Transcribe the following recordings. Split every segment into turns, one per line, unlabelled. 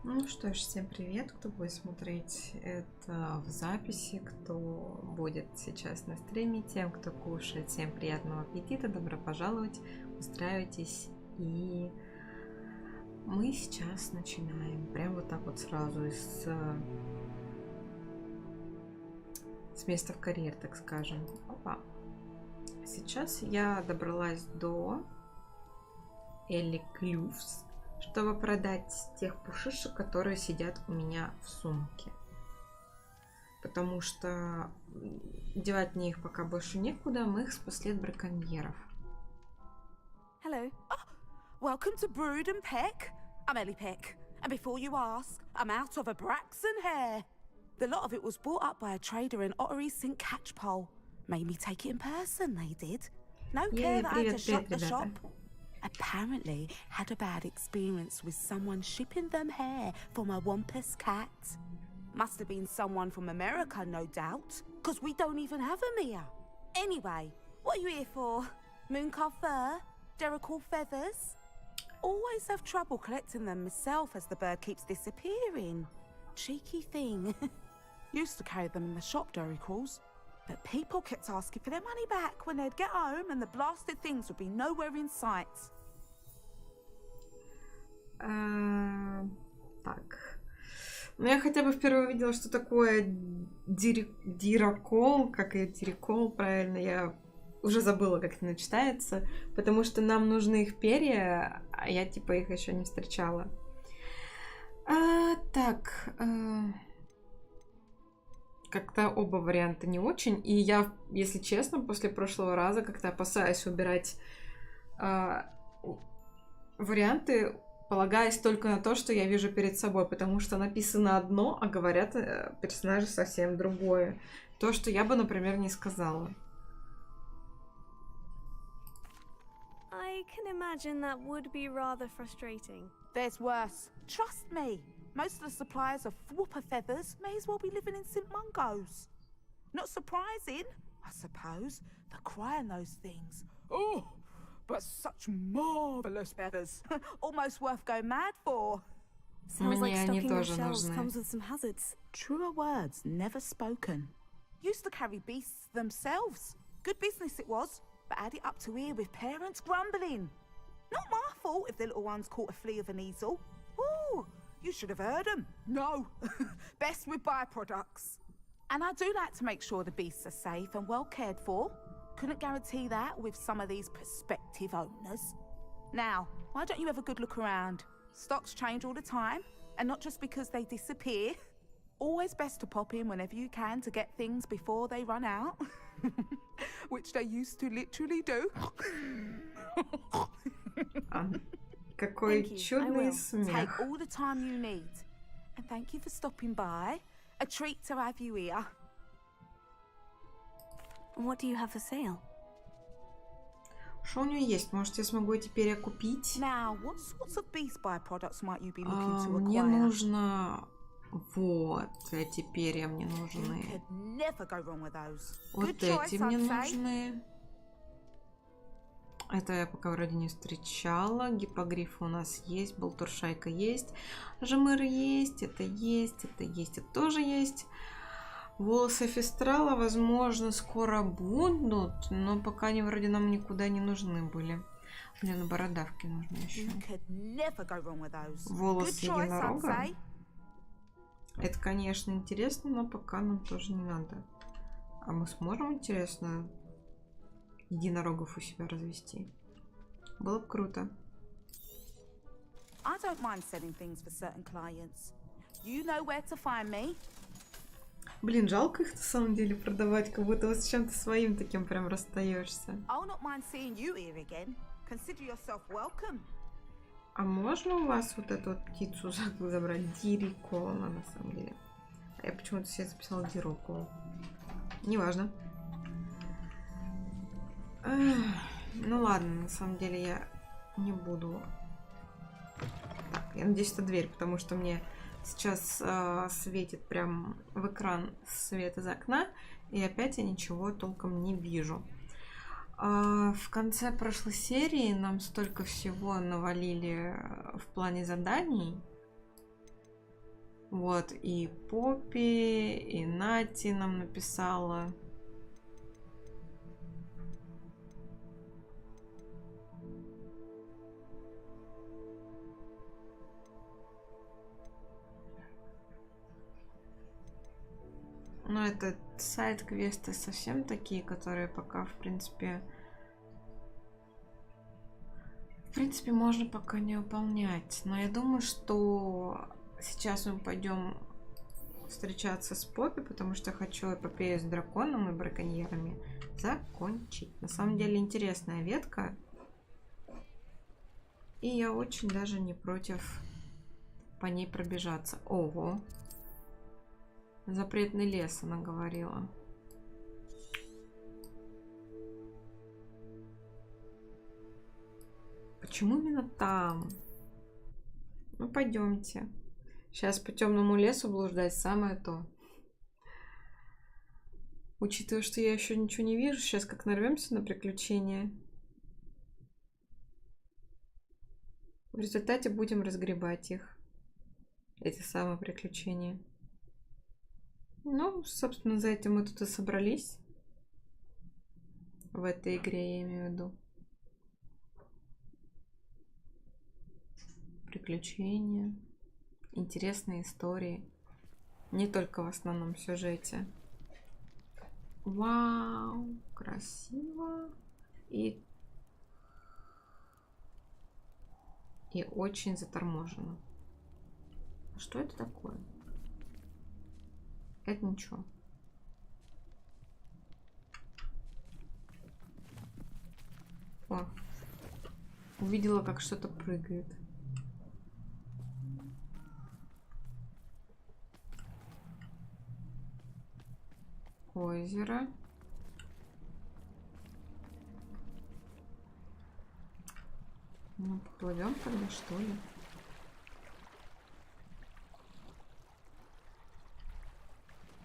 Ну что ж, всем привет, кто будет смотреть это в записи, кто будет сейчас на стриме, тем, кто кушает, всем приятного аппетита, добро пожаловать, устраивайтесь, и мы сейчас начинаем, прям вот так вот сразу с места в карьер, так скажем. Опа. Сейчас я добралась до Элли Клювс, чтобы продать тех пушишек, которые сидят у меня в сумке. Потому что девать мне их пока больше некуда, мы их спасли от браконьеров.
Hello. Oh, welcome to Brood and Peck. I'm Ellie Peck, and before you ask, I'm out of a Braxton hair. The lot of it was bought up by a trader in Ottery St. Catchpole. Made me take it in person, they did. No care that I had to shut the shop. Apparently had a bad experience with someone shipping them hair for my Wampus cat. Must have been someone from America, no doubt, because we don't even have them here. Anyway, what are you here for? Mooncar fur? Derrickle feathers? Always have trouble collecting them myself as the bird keeps disappearing. Cheeky thing. Used to carry them in the shop, Derrickles, but people kept asking for their money back when they'd get home and the blasted things would be nowhere in sight.
Так. Ну, я хотя бы впервые увидела, что такое дирокол, как и дирикол, правильно, я уже забыла, как это читается, потому что нам нужны их перья, а я типа их еще не встречала. Так, как-то оба варианта не очень, и я, если честно, после прошлого раза как-то опасаюсь убирать варианты, полагаясь только на то, что я вижу перед собой, потому что написано одно, а говорят персонажи совсем другое. То, что я бы, например, не сказала.
I can imagine that would be rather frustrating.
There's worse. Trust me. Most of the suppliers of whooper feathers may as well be living in St. Mungo's. Not surprising, I suppose, the cry in those things. Oh, but such marvelous feathers. Almost worth going mad for.
Sounds like stocking your shelves comes with some hazards.
Truer words never spoken. Used to carry beasts themselves. Good business it was, but add it up to here with parents grumbling. Not my fault if the little ones caught a flea of an easel. Ooh, you should have heard them. No, best with byproducts. And I do like to make sure the beasts are safe and well cared for. Couldn't guarantee that with some of these prospective owners. Now, why don't you have a good look around? Stocks change all the time, and not just because they disappear. Always best to pop in whenever you can to get things before they run out. Which they used to literally do.
Какой чудный смех.
Take all the time you need. And thank you for stopping by. A treat to have you here.
What do you have for sale?
Что у нее есть? Может, я смогу эти перья купить?
Now, what sorts of beast byproducts might you be looking to acquire?
Мне нужно... Вот, эти перья мне нужны. Вот эти мне нужны. Это я пока вроде не встречала. Гиппогрифы у нас есть, болтуршайка есть, жемыр есть, это есть, это есть, это тоже есть. Волосы фестрала, возможно, скоро будут, но пока они вроде нам никуда не нужны были. Блин, бородавки нужны еще. Волосы единорога. Это, конечно, интересно, но пока нам тоже не надо. А мы сможем, интересно, единорогов у себя развести? Было бы круто. Блин, жалко их на самом деле продавать, как будто вот с чем-то своим таким прям расстаешься. А можно у вас вот эту вот птицу забрать? Дирикола, на самом деле. А я почему-то себе записала дирокола. Неважно. Ну ладно, на самом деле я не буду. Так, я надеюсь, это дверь, потому что мне сейчас светит прям в экран свет из окна, и опять я ничего толком не вижу. В конце прошлой серии нам столько всего навалили в плане заданий. Вот, и Поппи, и Нати нам написала. Но это сайд-квесты совсем такие, которые пока, в принципе, можно пока не выполнять. Но я думаю, что сейчас мы пойдем встречаться с Поппи, потому что хочу эпопею с драконом и браконьерами закончить. На самом деле интересная ветка. И я очень даже не против по ней пробежаться. Ого! Запретный лес, она говорила. Почему именно там? Ну, пойдемте. Сейчас по темному лесу блуждать самое то. Учитывая, что я еще ничего не вижу, сейчас как нарвемся на приключения. В результате будем разгребать их. Эти самые приключения. Ну, собственно, за этим мы тут и собрались. В этой игре, я имею в виду. Приключения. Интересные истории. Не только в основном сюжете. Вау! Красиво. И очень заторможенно. А что это такое? Это ничего. О, увидела, как что-то прыгает. Озеро. Ну, поплывем тогда, что ли?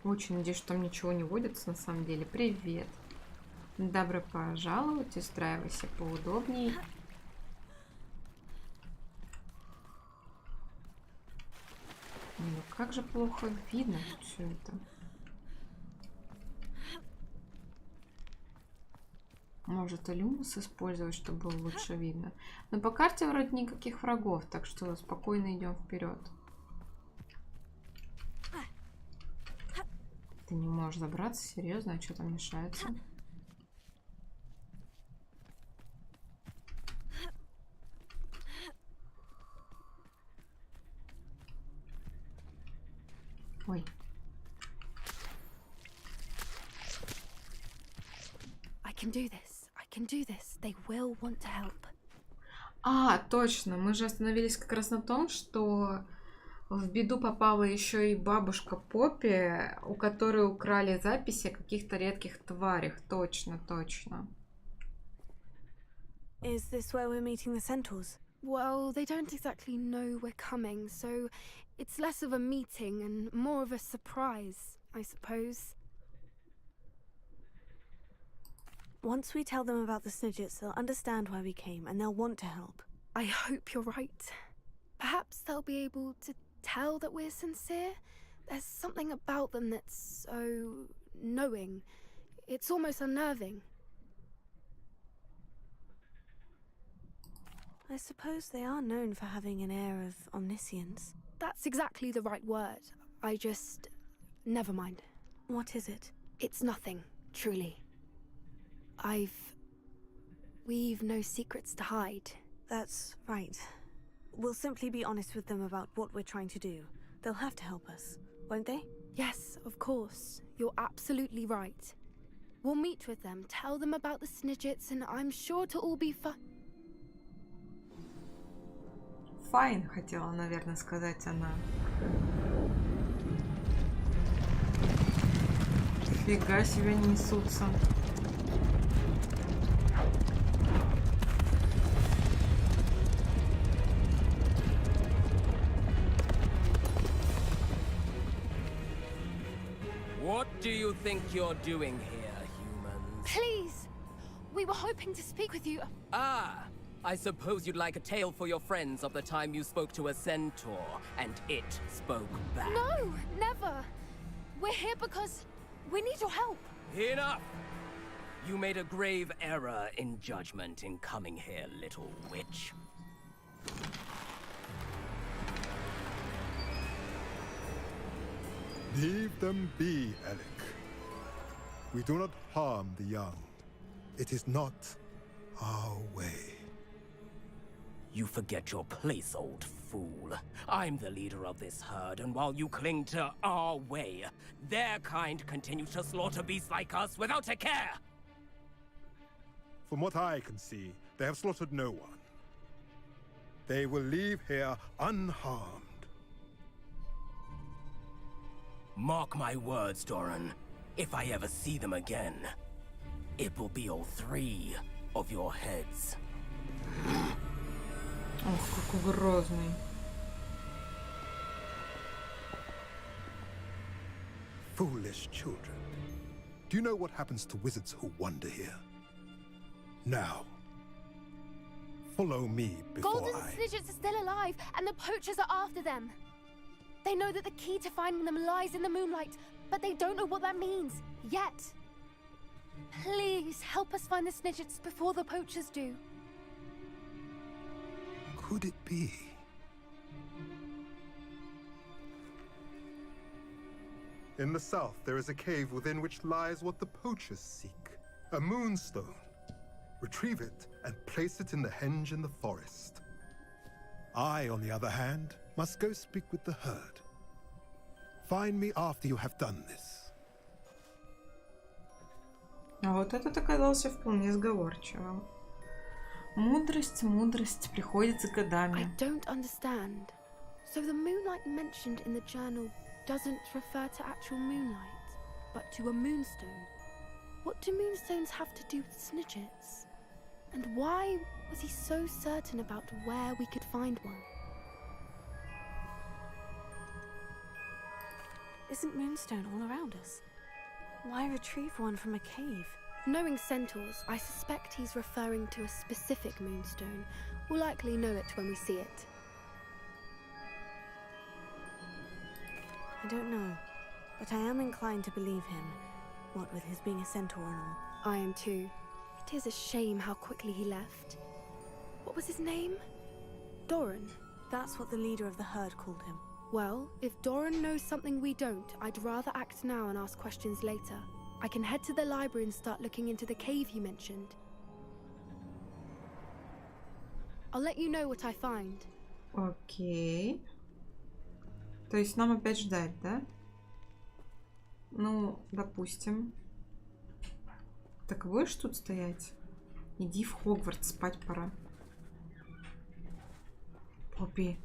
Очень надеюсь, что там ничего не водится на самом деле. Привет. Добро пожаловать. Устраивайся поудобней. Ну, как же плохо видно все это. Может, иллюмус использовать, чтобы было лучше видно. Но по карте вроде никаких врагов, так что спокойно идем вперед. Ты не можешь забраться? Серьезно? А что там мешается? Ой.
I can do this. I can do this. They will want to help.
А, точно. Мы же остановились как раз на том, что в беду попала еще и бабушка Поппи, у которой украли записи о каких-то редких тварях. Точно, точно.
Is this where we're meeting the centaurs? Well, they don't exactly know we're coming, so it's less of a meeting and more of a surprise, I suppose. Once we tell them about the Snidgets, they'll understand why we came and they'll want to help. I hope you're right. Perhaps they'll be able to tell that we're sincere. There's something about them that's so knowing. It's almost unnerving. I suppose they are known for having an air of omniscience. That's exactly the right word. I just... never mind. What is it? It's nothing, truly. We've no secrets to hide. That's right. We'll simply be honest with them about what we're trying to do. They'll have to help us, won't they? Yes, of course. You're absolutely right. We'll meet with them, tell them about the Snidgets, and I'm sure it'll all be fun.
Файн, хотела, наверное, сказать она. Фига себе несутся.
What do you think you're doing here, humans?
Please! We were hoping to speak with you.
Ah, I suppose you'd like a tale for your friends of the time you spoke to a centaur, and it spoke back.
No, never. We're here because we need your help.
Enough! You made a grave error in judgment in coming here, little witch.
Leave them be, Alec. We do not harm the young. It is not our way.
You forget your place, old fool. I'm the leader of this herd, and while you cling to our way, their kind continue to slaughter beasts like us without a care!
From what I can see, they have slaughtered no one. They will leave here unharmed.
Mark my words, Doran. If I ever see them again, it will be all 3 of your heads.
Ох, какой грозный.
Foolish children. Do you know what happens to wizards who wander here? Now, follow me before
Golden Snidgets are still alive, and the poachers are after them. They know that the key to finding them lies in the moonlight, but they don't know what that means, yet. Please, help us find the Snidgets before the poachers do.
Could it be? In the south, there is a cave within which lies what the poachers seek. A moonstone. Retrieve it and place it in the henge in the forest. I, on the other hand, must go speak with the herd. Find me after you have done this.
А вот этот оказался вполне сговорчивым. Мудрость приходит с
I
годами.
don't understand. So the moonlight mentioned in the journal doesn't refer to actual moonlight, but to a moonstone. What do moonstones have to do with Snidgets? And why was he so certain about where we could find one? Isn't moonstone all around us? Why retrieve one from a cave? Knowing centaurs, I suspect he's referring to a specific moonstone. We'll likely know it when we see it. I don't know, but I am inclined to believe him, what with his being a centaur and all. I am too. It is a shame how quickly he left. What was his name? Doran. That's what the leader of the herd called him. Well, if Doran knows something we don't, I'd rather act now and ask questions later. I can head to the library and start looking into the cave you mentioned. I'll let you know what I find.
Окей. То есть нам опять ждать, да? Ну, допустим. Так будешь тут стоять? Иди в Хогвартс, спать пора. Поппи.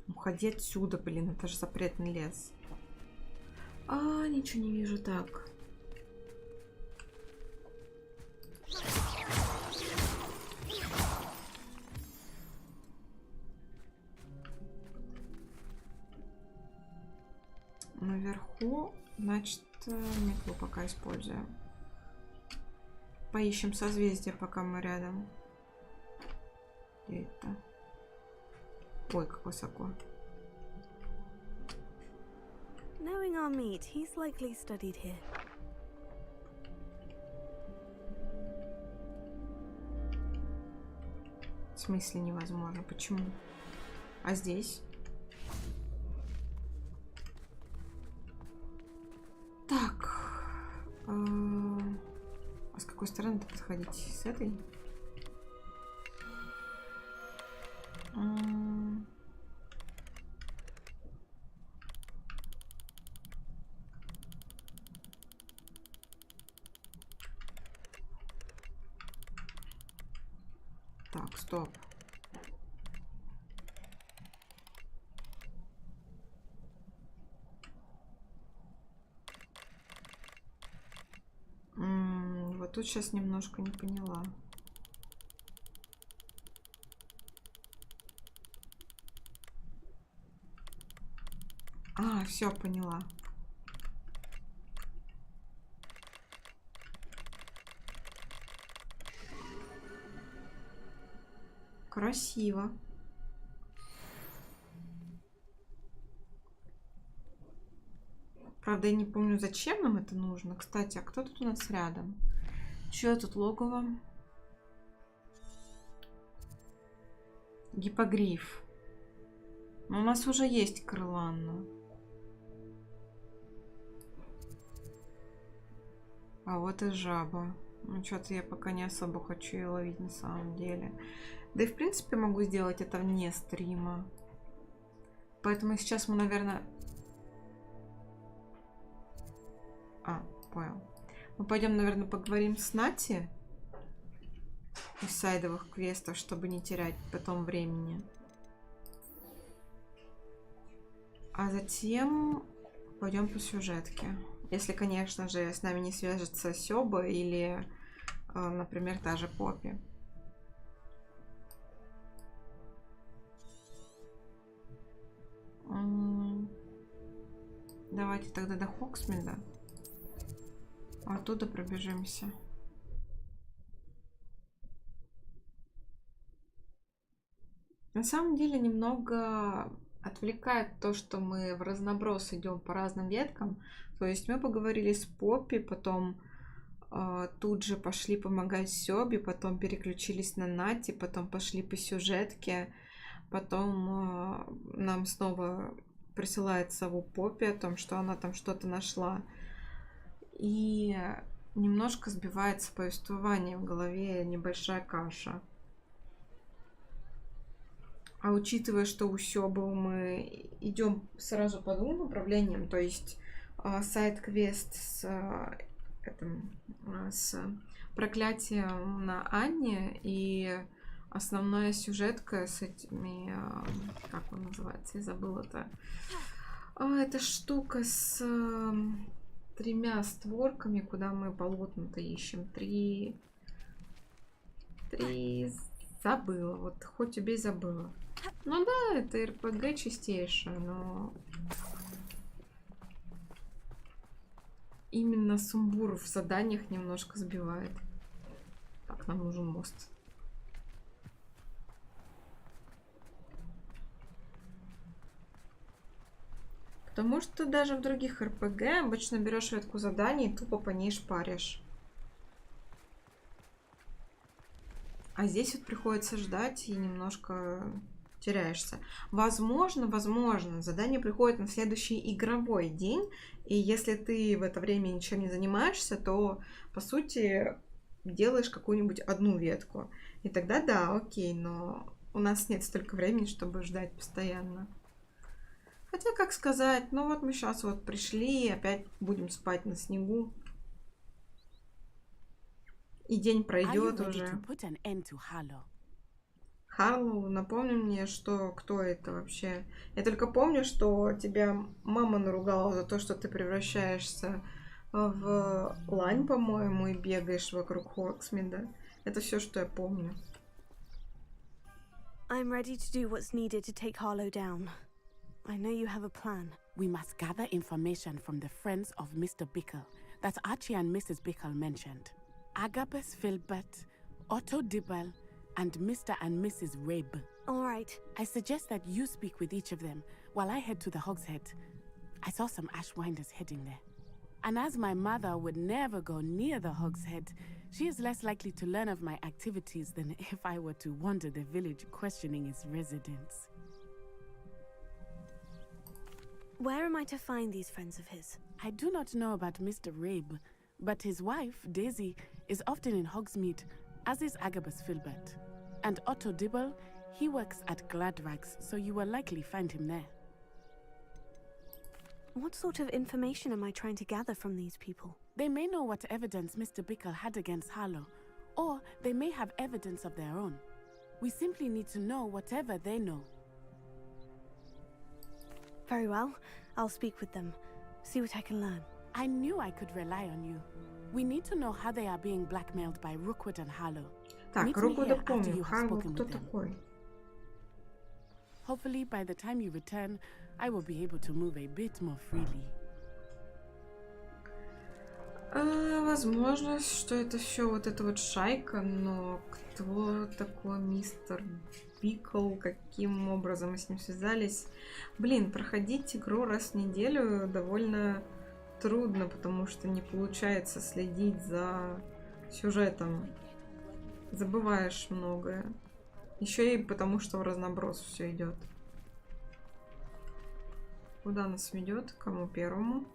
Уходи отсюда, блин, это же запретный лес. А, ничего не вижу, так. Наверху, значит, метлу пока используем. Поищем созвездие, пока мы рядом. Где это? Ой, как высоко.
Knowing our meat, he's likely studied here.
В смысле невозможно? Почему? А здесь? Так. А с какой стороны-то подходить? С этой? Так, стоп. Вот тут сейчас немножко не поняла. А, все, поняла. Красиво. Правда, я не помню, зачем нам это нужно. Кстати, а кто тут у нас рядом? Чье тут логово? Гиппогриф. Но у нас уже есть крыланна. А вот и жаба. Ну, что-то я пока не особо хочу ее ловить на самом деле. Да и в принципе могу сделать это вне стрима. Поэтому сейчас мы, наверное... Понял. Мы пойдем, наверное, поговорим с Нати из сайдовых квестов, чтобы не терять потом времени. А затем пойдем по сюжетке. Если, конечно же, с нами не свяжется Сёба или, например, та же Поппи. Давайте тогда до Хоксмида. Оттуда пробежимся. На самом деле немного отвлекает то, что мы в разноброс идем по разным веткам. То есть мы поговорили с Поппи, потом тут же пошли помогать Сёбе, потом переключились на Нати, потом пошли по сюжетке, потом нам снова присылает сову Поппи о том, что она там что-то нашла. И немножко сбивается повествование, в голове небольшая каша. А учитывая, что у Сёбы мы идем сразу по двум направлениям, то есть сайд-квест с проклятием на Анне и основная сюжетка с этими, как он называется, я забыла это. Эта штука с 3 створками, куда мы полотна-то ищем. 3... Забыла. Вот хоть убей, забыла. Ну да, это РПГ чистейшее, но... Именно сумбур в заданиях немножко сбивает. Так, нам нужен мост. Потому что даже в других РПГ обычно берешь ветку заданий и тупо по ней шпаришь. А здесь вот приходится ждать и немножко теряешься. Возможно, задание приходит на следующий игровой день, и если ты в это время ничем не занимаешься, то, по сути, делаешь какую-нибудь одну ветку. И тогда да, окей, но у нас нет столько времени, чтобы ждать постоянно. Хотя, как сказать, ну вот мы сейчас вот пришли, опять будем спать на снегу. И день пройдет уже. Харлоу, напомни мне, что кто это вообще. Я только помню, что тебя мама наругала за то, что ты превращаешься в лань, по-моему, и бегаешь вокруг Хоксмида. Это все, что я помню.
I'm ready to do what's needed to take Harlow down. I know you have a plan.
We must gather information from the friends of Mr. Bickle that Archie and Mrs. Bickle mentioned. Agabus Filbert, Otto Dibble, and Mr. and Mrs. Rabe.
All right.
I suggest that you speak with each of them while I head to the Hogshead. I saw some Ashwinders heading there. And as my mother would never go near the Hogshead, she is less likely to learn of my activities than if I were to wander the village questioning its residents.
Where am I to find these friends of his?
I do not know about Mr. Rabe, but his wife, Daisy, is often in Hogsmeade, as is Agabus Filbert. And Otto Dibble, he works at Gladrags, so you will likely find him there.
What sort of information am I trying to gather from these people?
They may know what evidence Mr. Bickle had against Harlow, or they may have evidence of their own. We simply need to know whatever they know.
Very well. I'll speak with them. See what I can learn.
I knew I could rely on you. We need to know how they are being blackmailed by Rookwood and Harlow.
Так, Rookwood помню. Harlow кто такой?
Hopefully, by the time you return, I will be able to move a bit more freely.
Возможно, что это все вот эта вот шайка, но кто такой мистер Бикл, каким образом мы с ним связались? Блин, проходить игру раз в неделю довольно трудно, потому что не получается следить за сюжетом. Забываешь многое. Еще и потому, что в разноброс все идет. Куда нас ведет? Кому первому?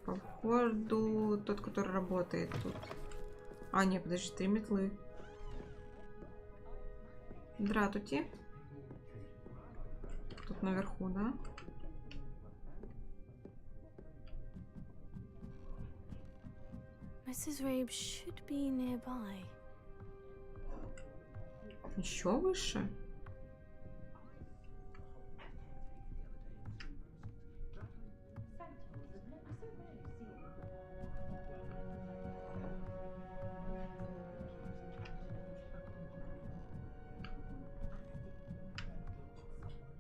Походу, тот, который работает тут. А, нет, подожди, 3 метлы. Здравствуйте. Тут наверху, да?
Mrs. Rabe should be nearby.
Еще выше?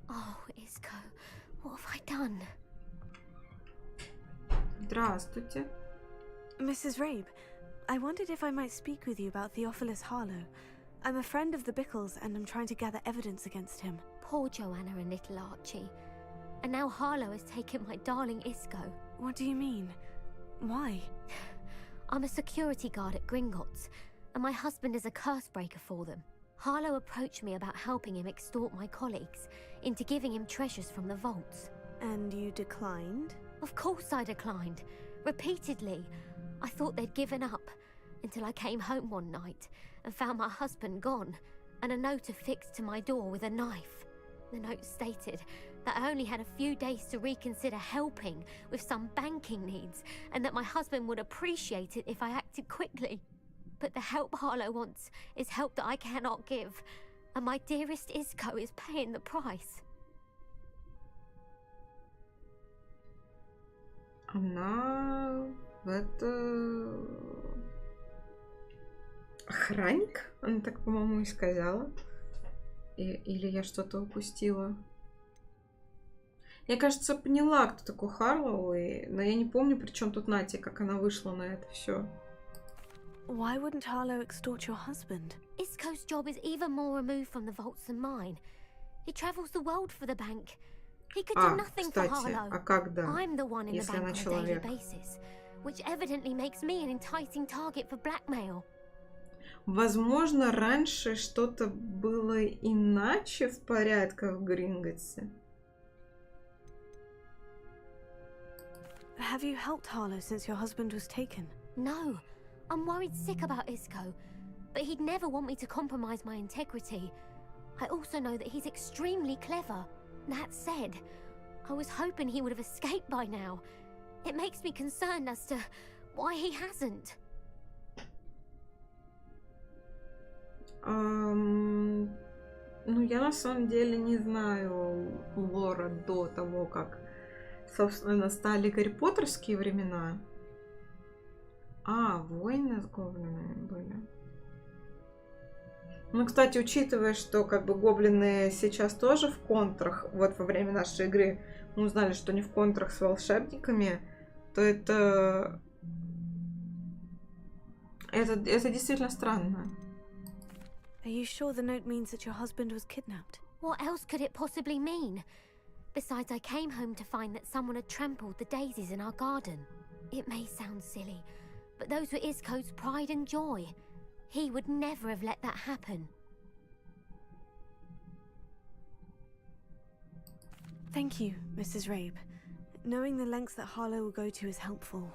Oh, Isco, what have I done?
Здравствуйте.
Mrs. Rabe, I wondered if I might speak with you about Theophilus Harlow. I'm a friend of the Bickles and I'm trying to gather evidence against him.
Poor Joanna and little Archie. And now Harlow has taken my darling Isco.
What do you mean? Why?
I'm a security guard at Gringotts, and my husband is a curse breaker for them. Harlow approached me about helping him extort my colleagues into giving him treasures from the vaults.
And you declined?
Of course I declined. Repeatedly. I thought they'd given up, until I came home one night and found my husband gone, and a note affixed to my door with a knife. The note stated that I only had a few days to reconsider helping with some banking needs, and that my husband would appreciate it if I acted quickly. But the help Harlow wants is help that I cannot give, and my dearest Isco is paying the price.
Она... Это... Охранник? Она так, по-моему, и сказала. Или я что-то упустила? Я, кажется, поняла, кто такой Харлоу, но я не помню, при чем тут Натя, как она вышла на это все.
Why wouldn't Harlow extort your husband?
Isco's job is even more removed from the vaults than mine. He travels the world for the bank. He could do nothing
кстати,
for Harlow.
а когда?
I'm the one in the
Если
bank
она
on a daily
человек.
basis, which evidently makes me an enticing target for blackmail.
Возможно, раньше что-то было иначе в порядках в Гринготсе.
Have you helped Harlow since your husband was taken?
No, I'm worried sick about Isco, but he'd never want me to compromise my integrity. I also know that he's extremely clever. That said, I was hoping he would have escaped by now. It makes me concerned as to why he hasn't.
Ну, я на самом деле не знаю лора до того, как, собственно, настали Гарри Поттерские времена. Войны с гоблинами были. Ну, кстати, учитывая, что как бы гоблины сейчас тоже в контрах, вот во время нашей игры мы узнали, что они в контрах с волшебниками, то это действительно странно.
Are you sure the note means that your husband was kidnapped?
What else could it possibly mean? Besides, I came home to find that someone had trampled the daisies in our garden. It may sound silly, but those were Isco's pride and joy. He would never have let that happen.
Thank you, Mrs. Rabe. Knowing the lengths that Harlow will go to is helpful,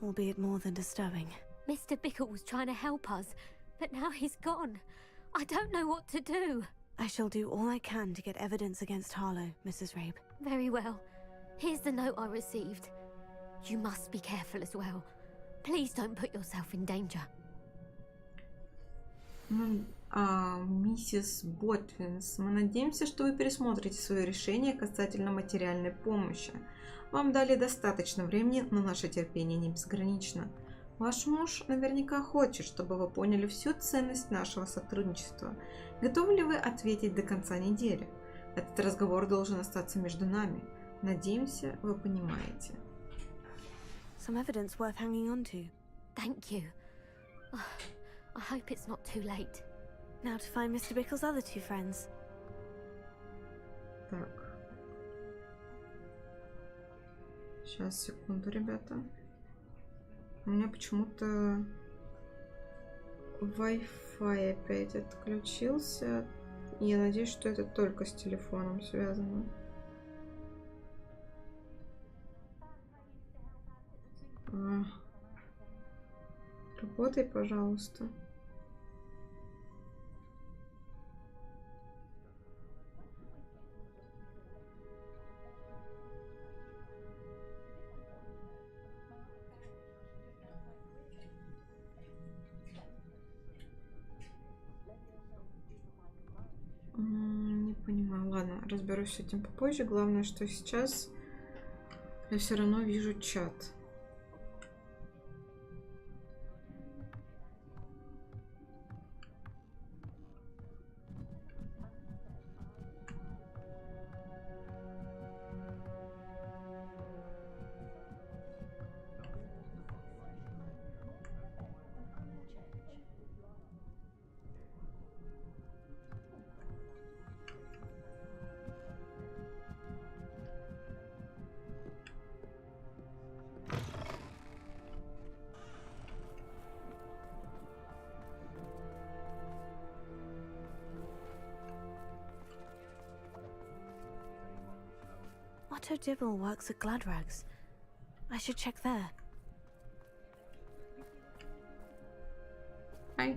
albeit more than disturbing.
Mr. Bickle was trying to help us, but now he's gone. I don't know what to do.
I shall do all I can to get evidence against Harlow, Mrs. Rabe.
Very well. Here's the note I received. You must be careful as well. Please don't put yourself in danger.
Миссис Ботвинс, мы надеемся, что вы пересмотрите свое решение касательно материальной помощи. Вам дали достаточно времени, но наше терпение не безгранично. Ваш муж наверняка хочет, чтобы вы поняли всю ценность нашего сотрудничества. Готовы ли вы ответить до конца недели? Этот разговор должен остаться между нами. Надеемся, вы понимаете.
Some evidence worth hanging on to.
Thank you. I hope it's not too late.
Now to find Mr. Bickle's other two friends.
Так. Сейчас, секунду, ребята. У меня почему-то Wi-Fi опять отключился. И я надеюсь, что это только с телефоном связано. Работай, пожалуйста. Не понимаю. Ладно, разберусь с этим попозже. Главное, что сейчас я все равно вижу чат.
Otto Dibble works at Gladrags. I should check there.
Hi.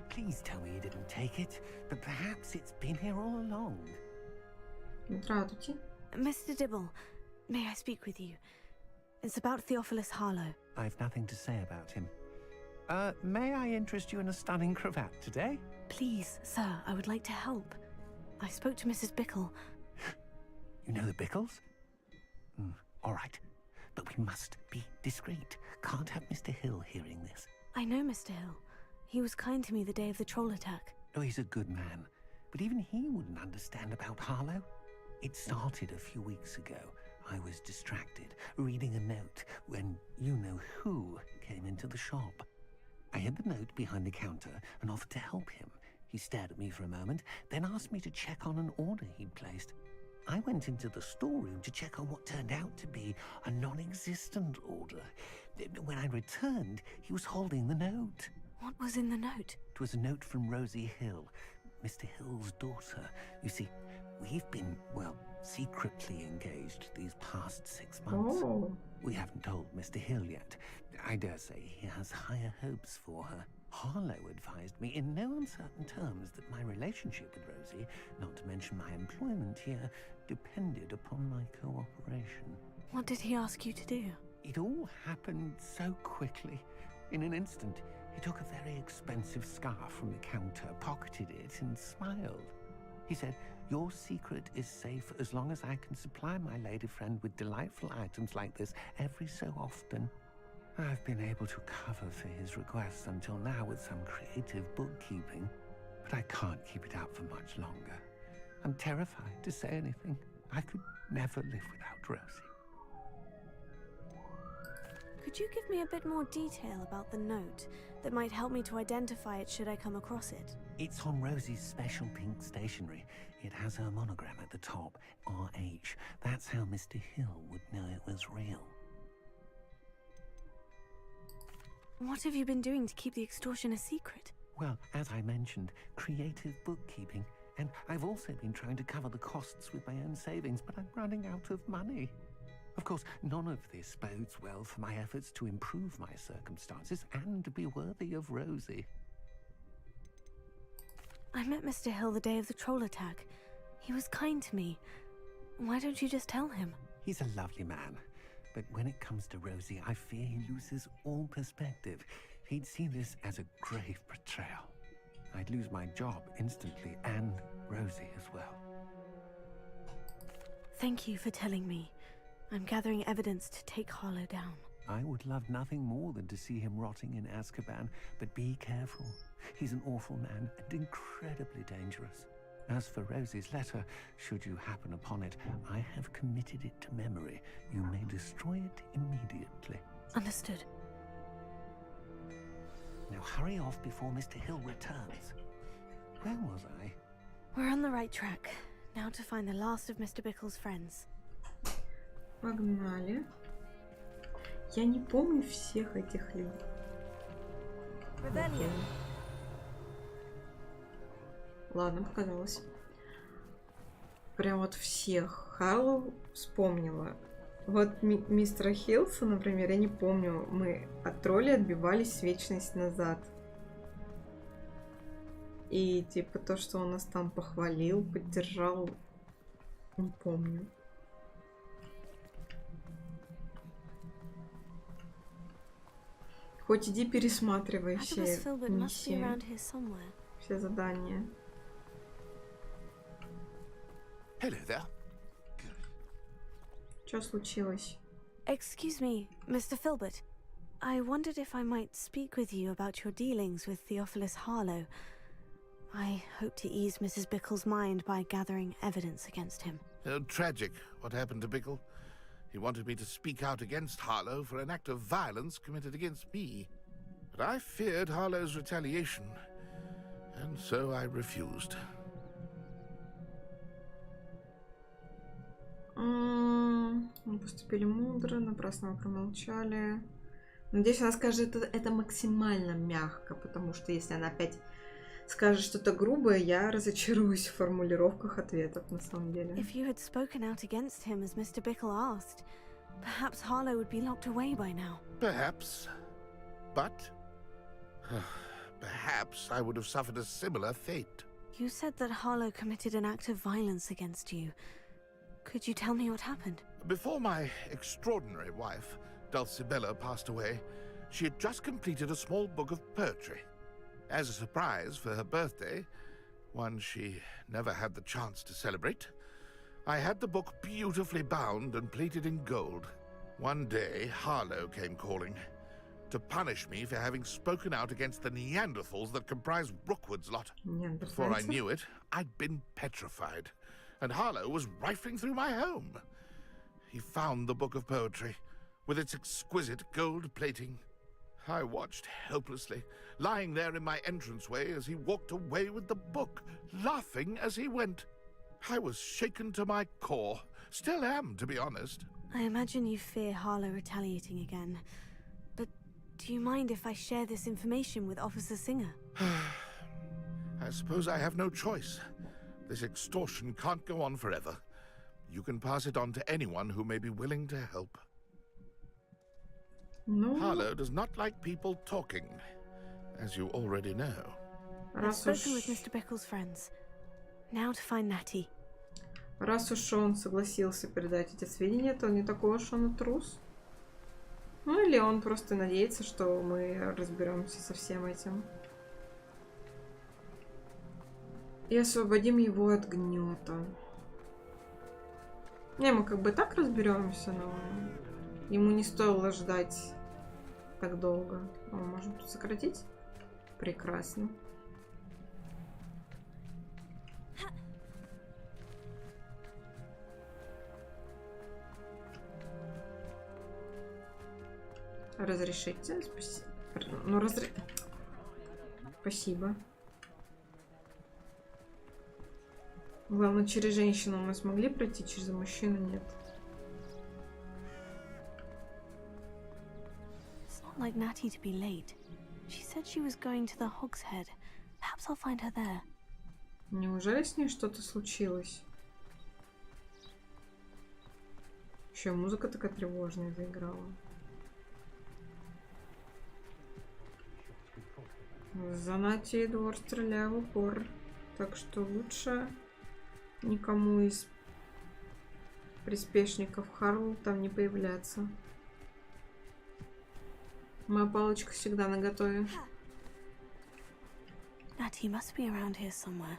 Please tell me you didn't take it, but perhaps it's been here all along.
Здравствуйте.
Mr. Dibble, may I speak with you? It's about Theophilus Harlow.
I've nothing to say about him. May I interest you in a stunning cravat today?
Please, sir, I would like to help. I spoke to Mrs. Bickle.
You know the Bickles? All right. But we must be discreet. Can't have Mr. Hill hearing this.
I know Mr. Hill. He was kind to me the day of the troll attack.
Oh, he's a good man. But even he wouldn't understand about Harlow. It started a few weeks ago. I was distracted, reading a note, when you-know-who came into the shop. I hid the note behind the counter and offered to help him. He stared at me for a moment, then asked me to check on an order he'd placed. I went into the storeroom to check on what turned out to be a non-existent order. When I returned, he was holding the note.
What was in the note?
It was a note from Rosie Hill, Mr. Hill's daughter. You see, we've been, well, secretly engaged these past 6 months.
Oh.
We haven't told Mr. Hill yet. I dare say he has higher hopes for her. Harlow advised me in no uncertain terms that my relationship with Rosie, not to mention my employment here, depended upon my cooperation.
What did he ask you to do?
It all happened so quickly. In an instant, he took a very expensive scarf from the counter, pocketed it, and smiled. He said, "Your secret is safe as long as I can supply my lady friend with delightful items like this every so often." I've been able to cover for his requests until now with some creative bookkeeping, but I can't keep it up for much longer. I'm terrified to say anything. I could never live without Rosie.
Could you give me a bit more detail about the note that might help me to identify it should I come across it?
It's on Rosie's special pink stationery. It has her monogram at the top, RH. That's how Mr. Hill would know it was real.
What have you been doing to keep the extortion a secret?
Well, as I mentioned, creative bookkeeping. And I've also been trying to cover the costs with my own savings, but I'm running out of money. Of course, none of this bodes well for my efforts to improve my circumstances and to be worthy of Rosie.
I met Mr. Hill the day of the troll attack. He was kind to me. Why don't you just tell him?
He's a lovely man. But when it comes to Rosie, I fear he loses all perspective. He'd see this as a grave betrayal. I'd lose my job instantly, and Rosie as well.
Thank you for telling me. I'm gathering evidence to take Harlow down.
I would love nothing more than to see him rotting in Azkaban, but be careful. He's an awful man and incredibly dangerous. As for Rosie's letter, should you happen upon it, I have committed it to memory. You may destroy it immediately.
Understood.
Now hurry off before Mr. Hill returns. Where was I?
We're on the right track. Now to find the last of Mr. Bickle's friends.
Погнали. Я не помню всех этих людей.
Rebellion.
Ладно, показалось. Прям вот всех Харлоу вспомнила. Вот мистера Хилса, например, я не помню. Мы от тролля отбивались вечность назад. И типа то, что он нас там похвалил, поддержал, не помню. Хоть иди пересматривай все миссии, все задания.
Hello there.
Что случилось?
Excuse me, Mr. Filbert. I wondered if I might speak with you about your dealings with Theophilus Harlow. I hope to ease Mrs. Bickle's mind by gathering evidence against him.
Tragic, what happened to Bickle. He wanted me to speak out against Harlow for an act of violence committed against me. But I feared Harlow's retaliation, and so I refused.
Мы поступили мудро, напрасно мы промолчали. Надеюсь, она скажет это максимально мягко, потому что если она опять скажет что-то грубое, я разочаруюсь в формулировках ответов на самом деле.
If you had spoken out against him as Mr. Bickle asked, perhaps Harlow would be locked away by now.
Perhaps. But perhaps I would have suffered a similar fate.
You said that Harlow committed an act of violence against you. Could you tell me what happened?
Before my extraordinary wife, Dulcibella, passed away, she had just completed a small book of poetry. As a surprise for her birthday, one she never had the chance to celebrate, I had the book beautifully bound and plated in gold. One day, Harlow came calling to punish me for having spoken out against the Neanderthals that comprise Rookwood's lot. Before I knew it, I'd been petrified, and Harlow was rifling through my home. He found the book of poetry, with its exquisite gold plating. I watched helplessly, lying there in my entranceway as he walked away with the book, laughing as he went. I was shaken to my core. Still am, to be honest.
I imagine you fear Harlow retaliating again. But do you mind if I share this information with Officer Singer?
I suppose I have no choice. This extortion can't go on forever. You can pass it on to anyone who may be willing to help.
No.
Harlow does not like people talking, as you already know.
I've spoken with Mr. Bickle's friends. Now to find Natty.
Раз уж он согласился передать эти сведения, то не такой уж он и трус. Ну или он просто надеется, что мы разберемся со всем этим. И освободим его от гнета. Не, мы как бы так разберемся, но ему не стоило ждать так долго. О, можем тут сократить? Прекрасно. Разрешите? Ну, Спасибо. Главное, через женщину мы смогли пройти, через мужчину нет.
It's not like Natty to be late. She said she was going to the Hog's Head. Perhaps I'll find her there.
Неужели с ней что-то случилось? Еще музыка такая тревожная заиграла. За Натей двор стреляю в упор. Так что лучше никому из приспешников Харлоу там не появляться. Моя палочка всегда наготове.
Natty must be around here somewhere.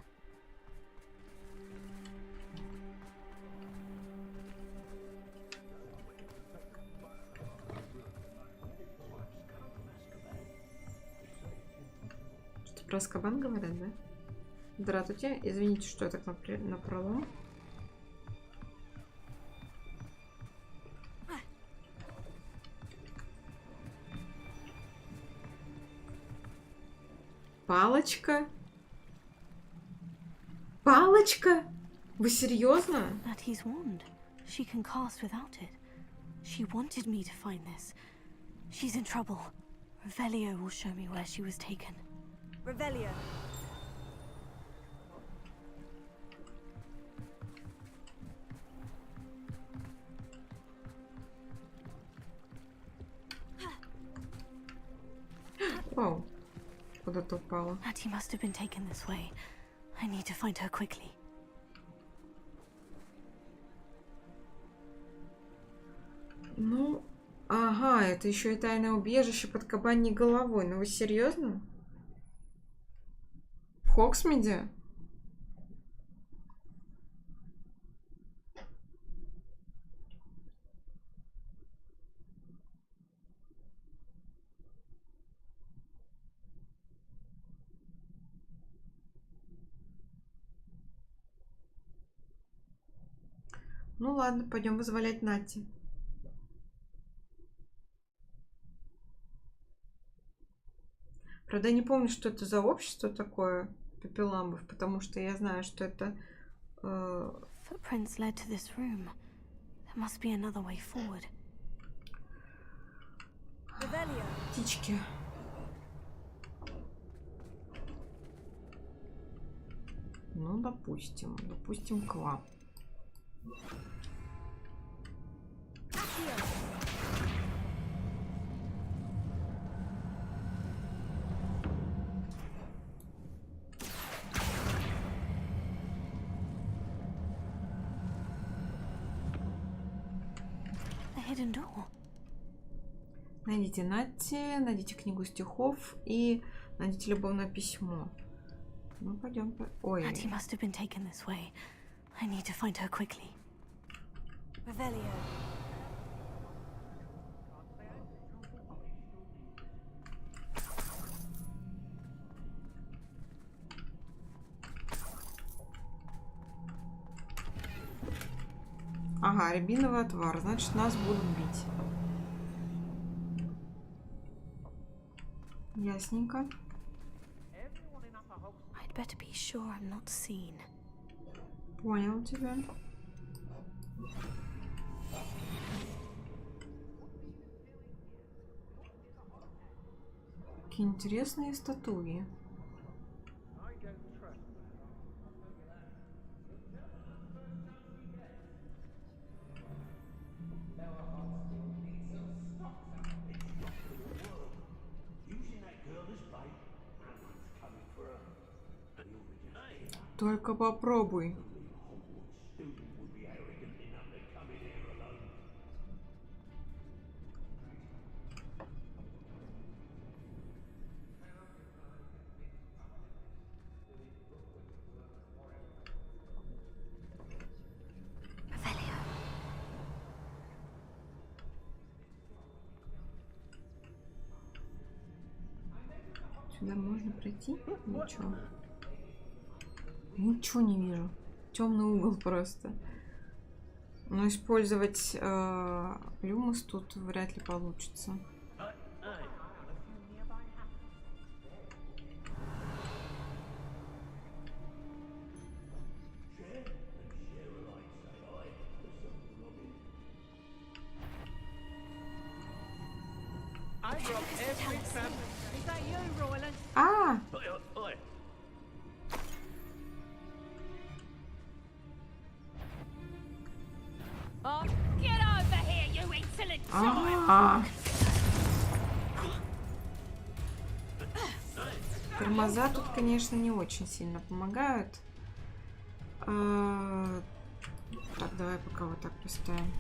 Что про Азкабан говорят, да? Здравствуйте. Извините, что я так напролом. Палочка? Палочка? Вы серьезно?
Natty's wand. She can cast without it. She wanted me to find this. She's in trouble. Revelio will show me where she was taken. Revelio.
Вау. Куда-то упала.
Natty must have been taken this way. I need to find her quickly.
Ну, ага, это еще и тайное убежище под кабаньей головой. Ну вы серьезно? В Хоксмиде? Ну ладно, пойдем вызволять Натти. Правда, я не помню, что это за общество такое, пепеламбов, потому что я знаю, что это...
Footprints led to this room. There must be another way forward.
Птички. Ну, допустим, клап.
Hidden door.
Найдите Натти, найдите книгу стихов и найдите любовное письмо. Ну, пойдем. Ой.
Natty must have been taken this way. I need to find her quickly. Revelio.
Ага, рябиновый отвар. Значит, нас будут бить. Ясненько.
I'd better be sure I'm not seen.
Понял тебя. Какие интересные статуи. Только попробуй. Сюда можно пройти? Ничего. Ничего не вижу. Темный угол просто. Но использовать люмус тут вряд ли получится. А! Тормоза тут, конечно, не очень сильно помогают. Так, давай пока вот так поставим.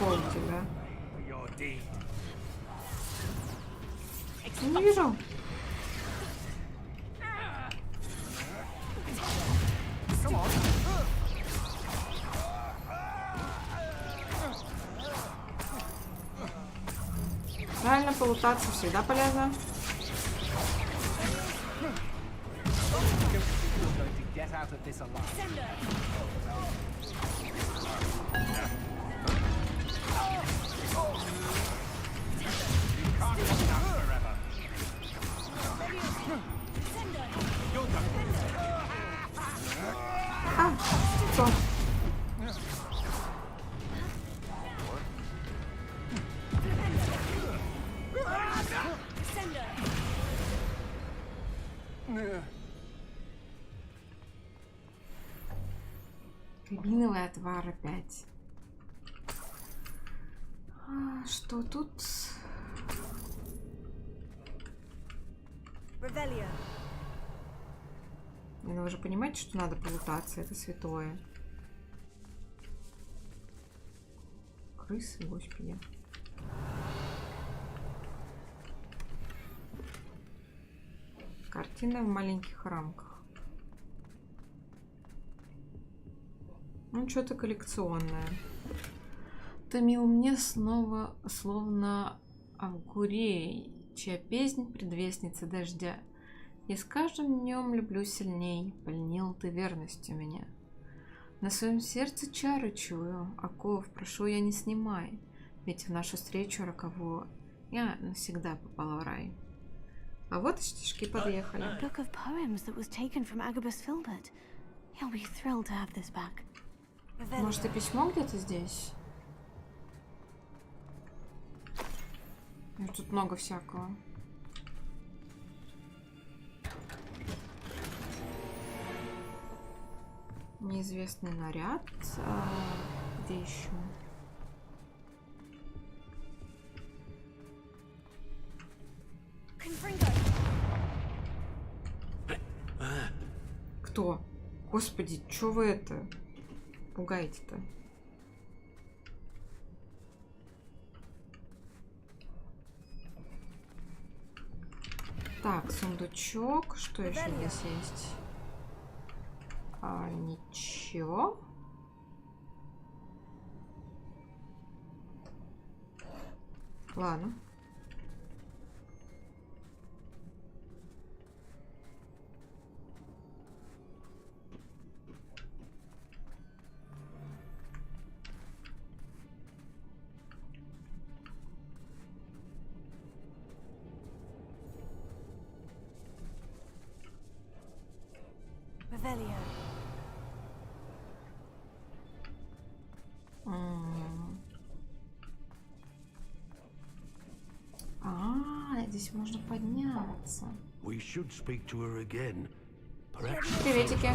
Пол тебя. Не вижу. полутаться всегда полезно. А, что? Кабиновый отвар опять. А, что тут? Ну, вы же понимаете, что надо полутаться, это святое. Крысы, господи. Картина в маленьких рамках. Ну, что-то коллекционное. Томил мне снова, словно Авгурей, чья песнь предвестница дождя. И с каждым днем люблю сильней, пленил ты верностью меня. На своем сердце чары чую, оков прошу я не снимай, ведь в нашу встречу роковую я навсегда попала в рай. А вот и стишки подъехали.
Book of poems that was taken from Agabus Filbert. He'll be thrilled to have this back.
Может, и письмо где-то здесь? Тут много всякого. Неизвестный наряд. Где еще? Кто? Господи, чё вы это пугаете-то? Так, сундучок. Что еще здесь есть? Ничего. Ладно. Здесь можно подняться. Приветики.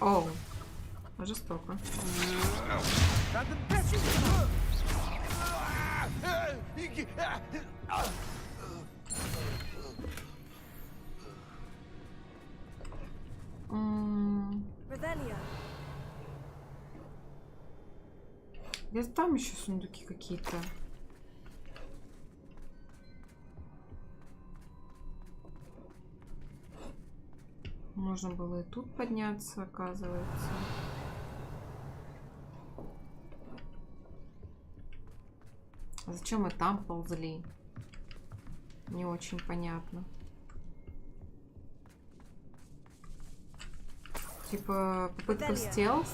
Оу. Жестоко. Где-то там еще сундуки какие-то. Можно было и тут подняться, оказывается. А зачем мы там ползли? Не очень понятно. Типа попытка в стелс.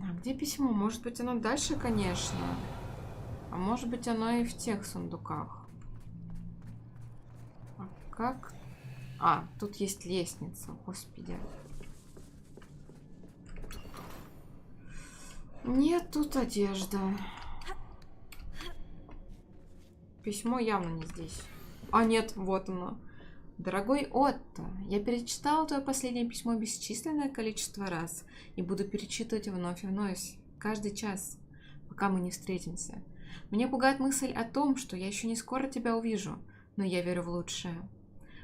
А где письмо? Может быть, оно дальше, конечно. А может быть, оно и в тех сундуках. А как? А, тут есть лестница. Господи. Нет, тут одежда. Письмо явно не здесь. А, нет, вот оно. Дорогой Отто, я перечитала твое последнее письмо бесчисленное количество раз и буду перечитывать вновь и вновь, каждый час, пока мы не встретимся. Меня пугает мысль о том, что я еще не скоро тебя увижу, но я верю в лучшее.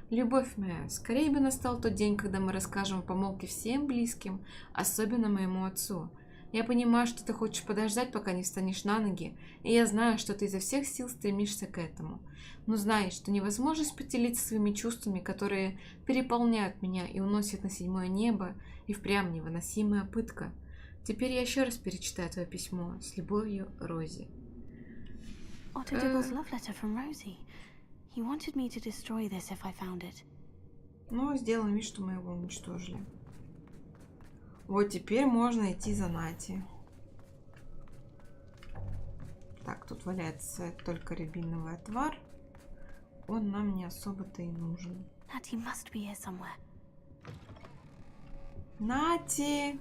Любовь моя, скорее бы настал тот день, когда мы расскажем о помолвке всем близким, особенно моему отцу. Я понимаю, что ты хочешь подождать, пока не встанешь на ноги, и я знаю, что ты изо всех сил стремишься к этому. Но знай, что невозможность поделиться своими чувствами, которые переполняют меня и уносят на 7-е небо, и впрямь невыносимая пытка. Теперь я еще раз перечитаю твое письмо. С любовью, Рози.
Otto Dibble's love letter from Rosie. He wanted me to destroy this if I found it.
Ну, сделаем вид, что мы его уничтожили. Вот теперь можно идти за Нати. Так, тут валяется только рябиновый отвар. Он нам не особо-то и нужен.
Natty must be here somewhere.
Нати!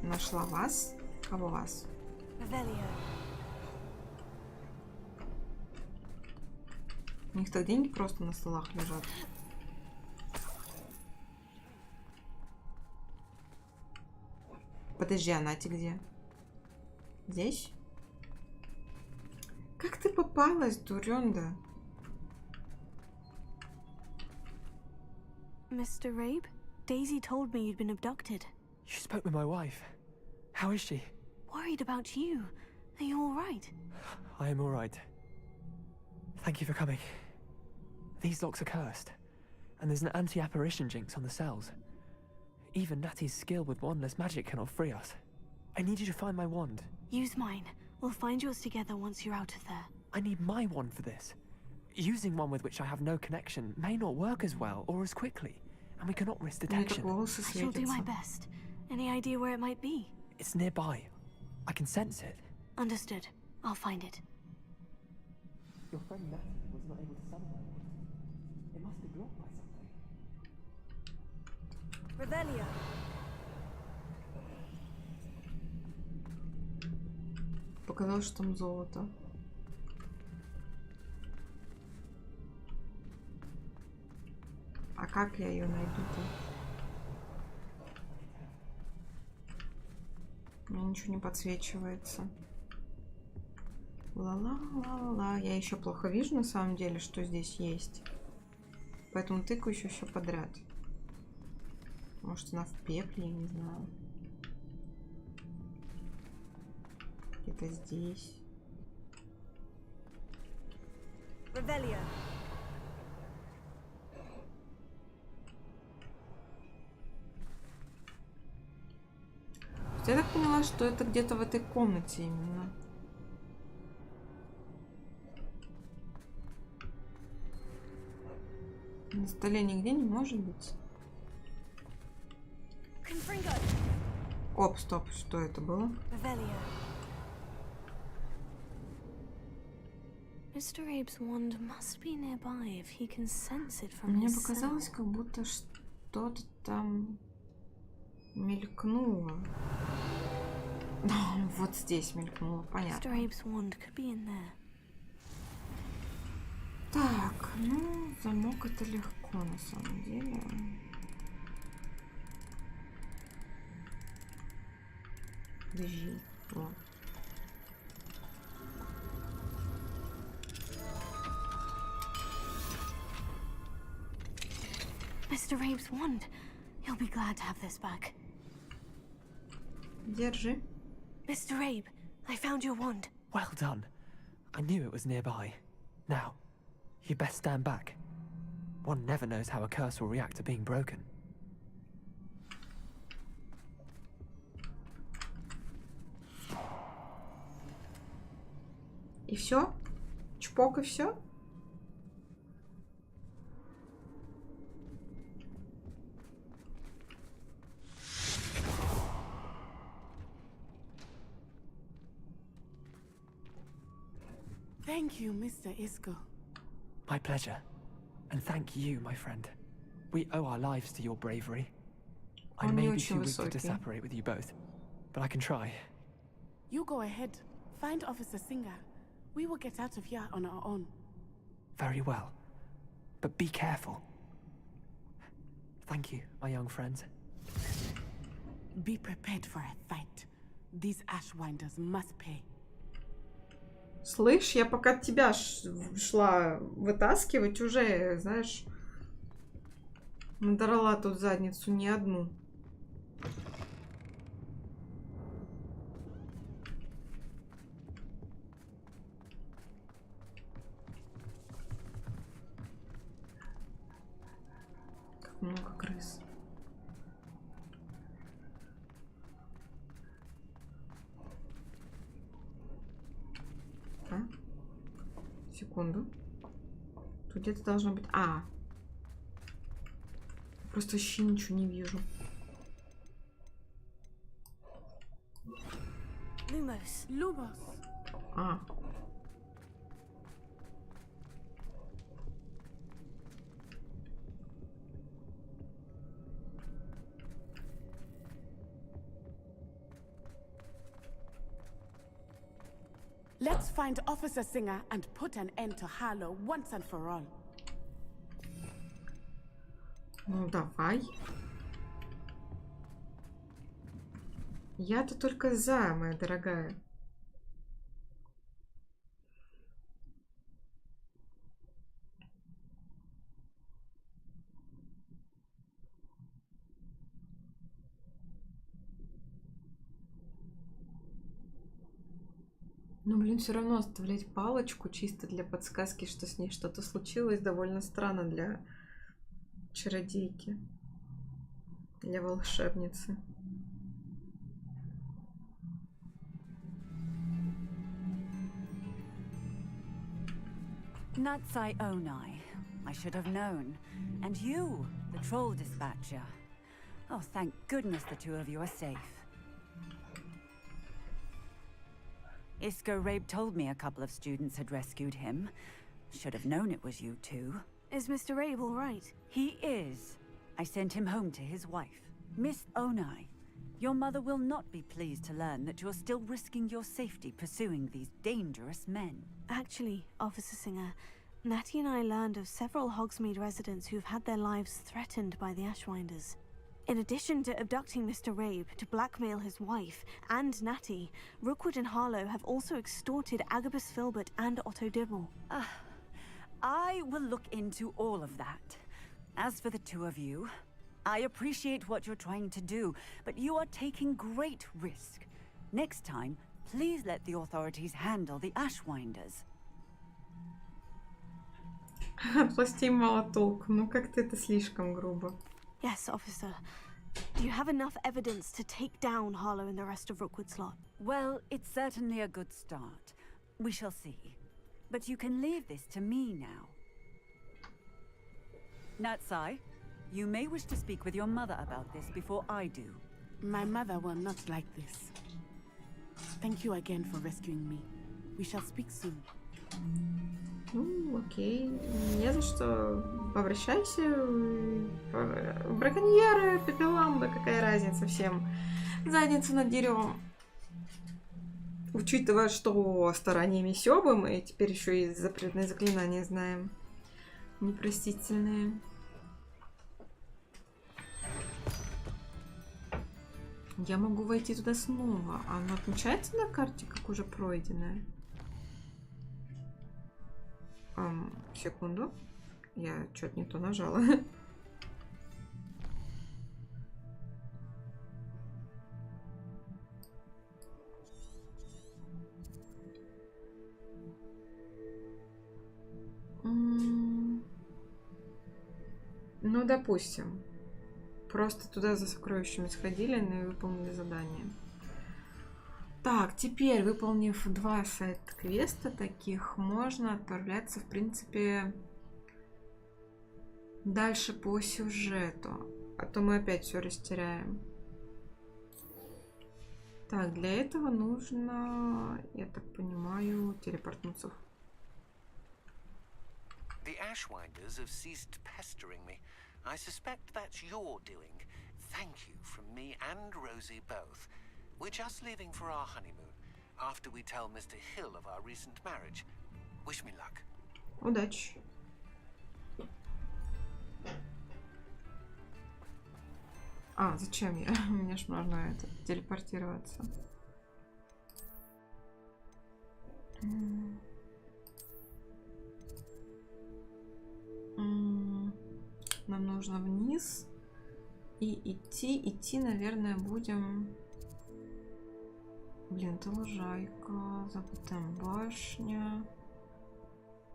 Нашла вас. Кого вас?
Revelio.
У них так деньги просто на столах лежат. Подожди, а Нати где? Здесь? Как ты попалась, дурёнда?
Mr. Rabe, Daisy told me you'd been abducted.
You spoke with my wife. How is she?
Worried about you. Are you all right?
I am all right. Thank you for coming. These locks are cursed, and there's an anti-apparition jinx on the cells. Even Natty's skill with wandless magic cannot free us. I need you to find my wand.
Use mine. We'll find yours together once you're out of there.
I need my wand for this. Using one with which I have no connection may not work as well or as quickly, and we cannot risk
Мне так
detection.
волосы
I shall do my
светятся.
best. Any idea where it might be?
It's nearby. I can sense it.
Understood. I'll find it.
Your friend Natty was not able to summon my wand. It must be blocked by something.
Revelio.
Показалось, что там золото. А как я ее найду-то? У меня ничего не подсвечивается. Ла-ла-ла-ла. Я еще плохо вижу на самом деле, что здесь есть. Поэтому тыкаю еще все подряд. Может, она в пепле, я не знаю. Где-то здесь.
Revelio.
Я так поняла, что это где-то в этой комнате именно. На столе нигде не может быть. Оп, стоп, что это было?
Revelio. Mr. Abe's wand must be nearby if he can sense it from
Мне
his
показалось,
cell.
как будто что-то там мелькнуло. Вот здесь мелькнуло,
Mr.
понятно.
Abe's wand could be in there.
Так, ну, замок это легко на самом деле. Бежи. Вот.
Mr. Abe's wand. He'll be glad to have this back.
Держи.
Mr. Abe, I found your wand.
Well done. I knew it was nearby. Now, you best stand back. One never knows how a curse will react to being broken.
И все? Чпок и все?
Thank you, Mr. Isco.
My pleasure. And thank you, my friend. We owe our lives to your bravery. I
Он
may
не
be
очень
too weak to
высокий.
separate with you both, but I can try.
You go ahead. Find Officer Singer. We will get out of here on our own.
Very well. but be careful. Thank you, my young friends.
Be prepared for a fight. These Ashwinders must pay.
Слышь, я пока тебя шла вытаскивать, уже, знаешь, надрала тут задницу не одну. Как много крыс. Секунду. Тут где-то должно быть... Просто вообще ничего не вижу.
Lumos. Lumos. Let's find Officer Singer and put an end to Harlow once and for all.
Ну, давай. Я-то только за, моя дорогая. Ну, блин, все равно оставлять палочку чисто для подсказки, что с ней что-то случилось, довольно странно для чародейки, для волшебницы.
Natsai Onai. I should have known. And you, the troll dispatcher. Oh, thank goodness the two of you are safe. Isco Rabe told me a couple of students had rescued him. Should have known it was you two.
Is Mr. Rabe all right?
He is. I sent him home to his wife. Miss Onai, your mother will not be pleased to learn that you're still risking your safety pursuing these dangerous men.
Actually, Officer Singer, Natty and I learned of several Hogsmeade residents who've had their lives threatened by the Ashwinders. In addition to abducting Mr. Rabe to blackmail his wife and Natty, Rookwood and Harlow have also extorted Agabus Filbert and Otto Dibble.
I will look into all of that. As for the two of you, I appreciate what you're trying to do, but you are taking great risk. Next time, please let the authorities handle the Ashwinders.
От властей мало толку. Ну, как-то это слишком грубо.
Yes, officer. Do you have enough evidence to take down Harlow and the rest of Rookwood's lot?
Well, it's certainly a good start. We shall see. But you can leave this to me now. Natsai, you may wish to speak with your mother about this before I do.
My mother will not like this. Thank you again for rescuing me. We shall speak soon.
Ну, окей. Не за что. Обращайся. Браконьеры, пепеламбы, какая разница всем. Задницу над деревом. Учитывая, что стараниями Сёбы мы теперь еще и запретные заклинания знаем. Непростительные. Я могу войти туда снова. Оно отмечается на карте, как уже пройденное? Секунду. Я что-то не то нажала. Ну, допустим. Просто туда за сокровищами сходили, но и выполнили задание. Так, теперь, выполнив 2 сайт-квеста таких, можно отправляться, в принципе, дальше по сюжету. А то мы опять все растеряем. Так, для этого нужно, я так понимаю, телепортнуться.
The Ashwinders have ceased pestering me. I suspect that's your doing. Thank you from me and Rosie both. We're just leaving for our honeymoon after we tell Mr. Hill of our recent marriage. Wish me luck.
Удачи. А, зачем я? Мне ж нужно это, телепортироваться. Нам нужно вниз и идти, наверное, будем... Блин, это лужайка, забытая башня,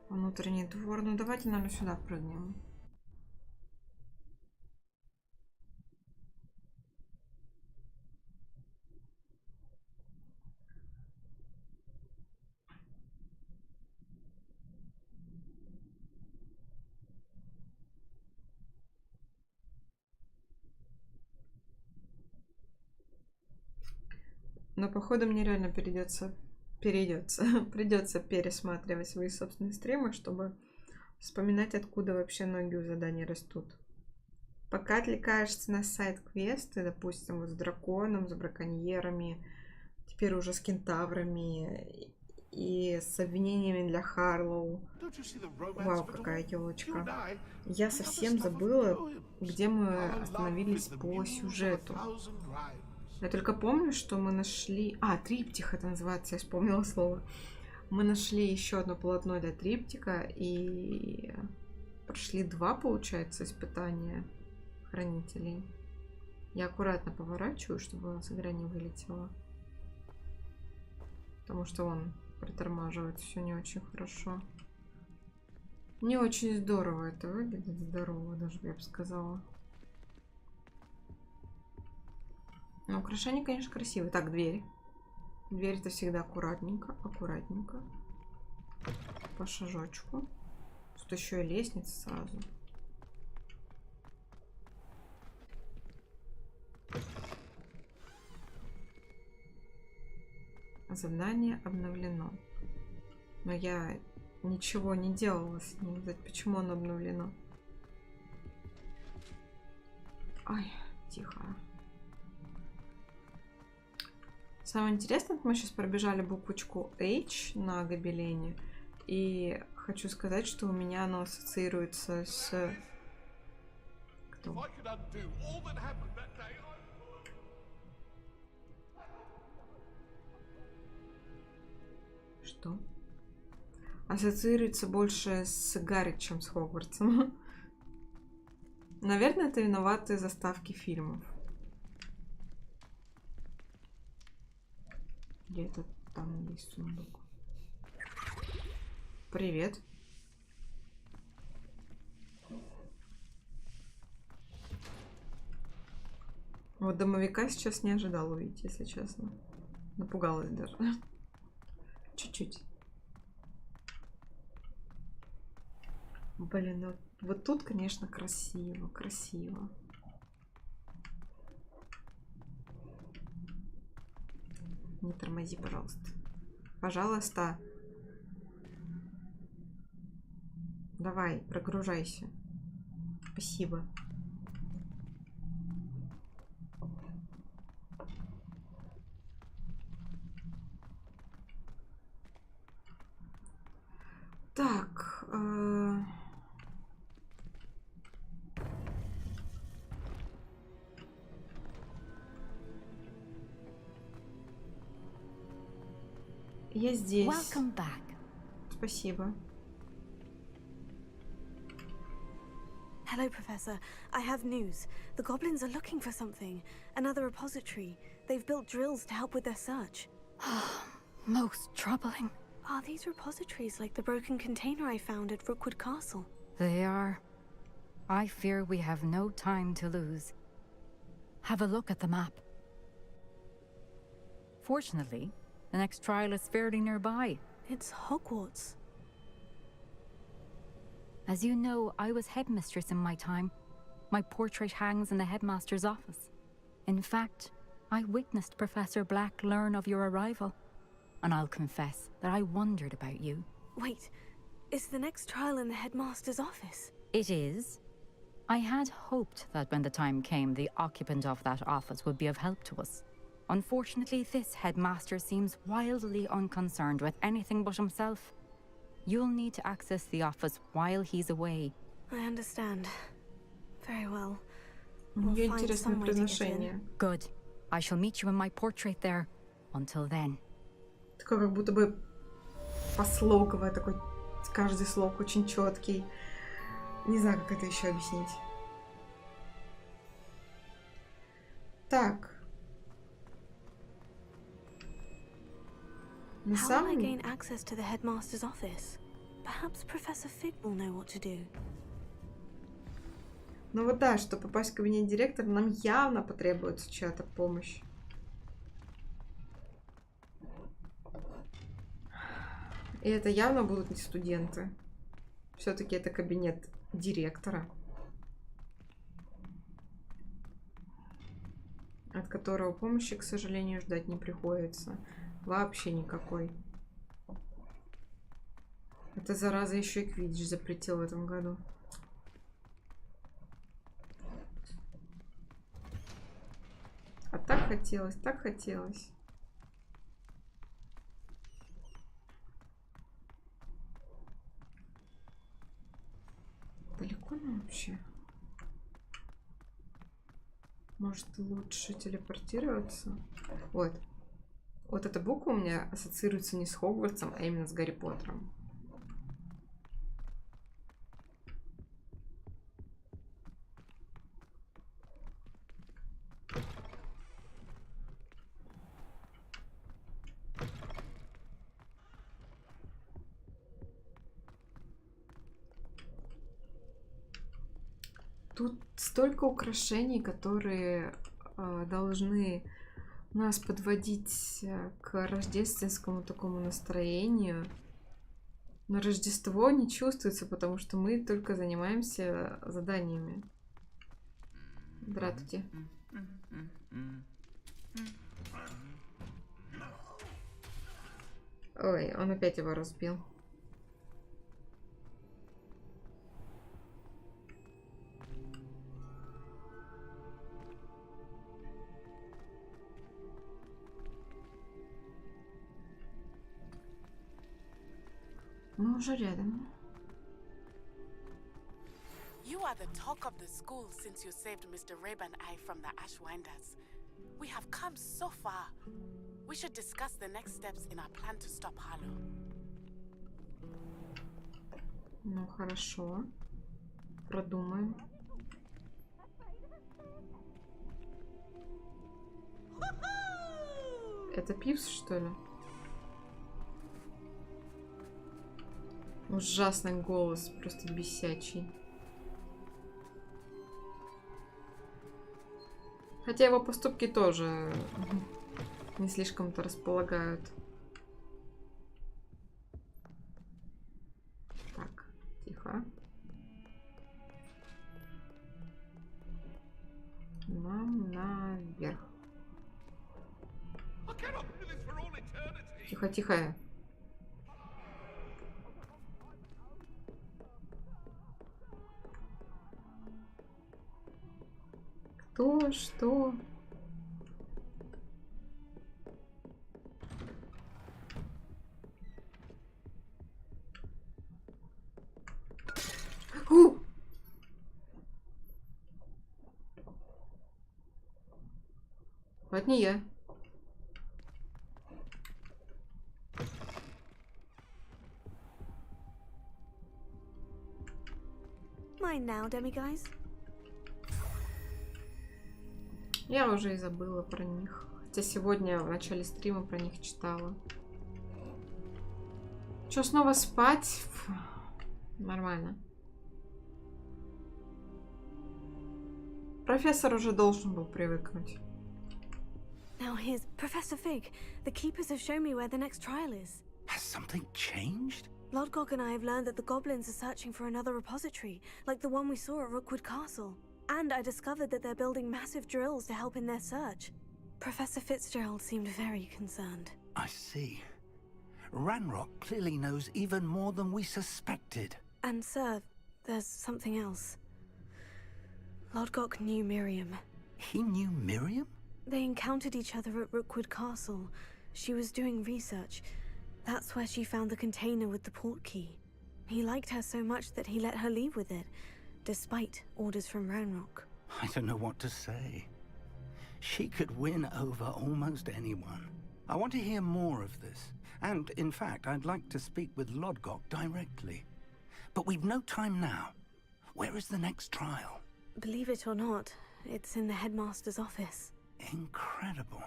внутренний двор. Ну давайте, наверное, сюда прыгнем. Но походу мне реально придется пересматривать свои собственные стримы, чтобы вспоминать, откуда вообще ноги у заданий растут. Пока отвлекаешься на сайт-квесты, допустим, вот с драконом, с браконьерами, теперь уже с кентаврами и с обвинениями для Харлоу. Вау, какая елочка. Я совсем забыла, где мы остановились по сюжету. Я только помню, что мы нашли... А, триптих это называется, я вспомнила слово. Мы нашли еще одно полотно для триптика и прошли 2, получается, испытания хранителей. Я аккуратно поворачиваю, чтобы он с игры не вылетело. Потому что он притормаживает все не очень хорошо. Не очень здорово это выглядит. Здорово даже, я бы сказала. Но украшения, конечно, красивые. Так, дверь. Дверь-то всегда аккуратненько, аккуратненько. По шажочку. Тут еще и лестница сразу. Задание обновлено. Но я ничего не делала с ним. Почему оно обновлено? Ай, тихо. Самое интересное, мы сейчас пробежали буквочку H на гобелене. И хочу сказать, что у меня оно ассоциируется с... Кто? Что? Ассоциируется больше с Гарри, чем с Хогвартсом. Наверное, это виноваты заставки фильмов. Где-то там есть сундук. Привет. Вот домовика сейчас не ожидала увидеть, если честно. Напугалась даже. Чуть-чуть. Блин, вот тут, конечно, красиво, красиво. Не тормози, пожалуйста. Пожалуйста. Давай, прогружайся. Спасибо. Так. Я здесь.
Welcome back.
Спасибо.
Hello, Professor. I have news. The goblins are looking for something. Another repository. They've built drills to help with their search.
Most troubling.
Are these repositories like the broken container I found at Rookwood Castle?
They are. I fear we have no time to lose. Have a look at the map. Fortunately, the next trial is fairly nearby.
It's Hogwarts.
As you know, I was headmistress in my time. My portrait hangs in the headmaster's office. In fact, I witnessed Professor Black learn of your arrival. And I'll confess that I wondered about you.
Wait, is the next trial in the headmaster's office?
It is. I had hoped that when the time came, the occupant of that office would be of help to us. Unfortunately, this headmaster seems wildly unconcerned with anything but himself. You'll need to access the office while he's away.
I understand. Very well.
У нее интересное произношение.
Good. I shall meet you in my portrait there. Until then.
Такое как будто бы послоговое, такой каждый слог очень четкий. Не знаю, как это еще объяснить. Так. На
How will I
самом...
gain access to the headmaster's office? Perhaps Professor Fig will know what to do.
Ну вот да, чтобы попасть в кабинет директора, нам явно потребуется чья-то помощь. И это явно будут не студенты. Все-таки это кабинет директора, от которого помощи, к сожалению, ждать не приходится. Вообще никакой. Эта зараза еще и квиддич запретил в этом году. А так хотелось, так хотелось. Далеко нам вообще? Может, лучше телепортироваться? Вот. Вот эта буква у меня ассоциируется не с Хогвартсом, а именно с Гарри Поттером. Тут столько украшений, которые должны нас подводить к рождественскому такому настроению. Но Рождество не чувствуется, потому что мы только занимаемся заданиями. Здравствуйте. Ой, он опять его разбил. Мы уже рядом.
You are the talk of the school since you saved Mr. Rabe and I from the Ashwinders. We have come so far. We should discuss the next steps in our plan to stop Harlow.
Ну, хорошо. Продумаем. Это Пивс, что ли? Ужасный голос, просто бесячий. Хотя его поступки тоже не слишком-то располагают. Так, тихо. Нам наверх. Тихо, тихо. Кто? Что? Вот не я.
Mine now, demiguise.
Я уже и забыла про них. Хотя сегодня в начале стрима про них читала. Что, снова спать? Фу. Нормально. Профессор уже должен был привыкнуть.
Now here's Professor Fig. The keepers have shown me where the next trial is.
Has something changed?
Lodgok and I have learned that the goblins are searching for another repository, like the one we saw at Rookwood Castle. And I discovered that they're building massive drills to help in their search. Professor Fitzgerald seemed very concerned.
I see. Ranrock clearly knows even more than we suspected.
And sir, there's something else. Lodgok knew Miriam.
He knew Miriam?
They encountered each other at Rookwood Castle. She was doing research. That's where she found the container with the port key. He liked her so much that he let her leave with it, despite orders from Ranrock.
I don't know what to say. She could win over almost anyone. I want to hear more of this. And, in fact, I'd like to speak with Lodgok directly. But we've no time now. Where is the next trial?
Believe it or not, it's in the headmaster's office.
Incredible.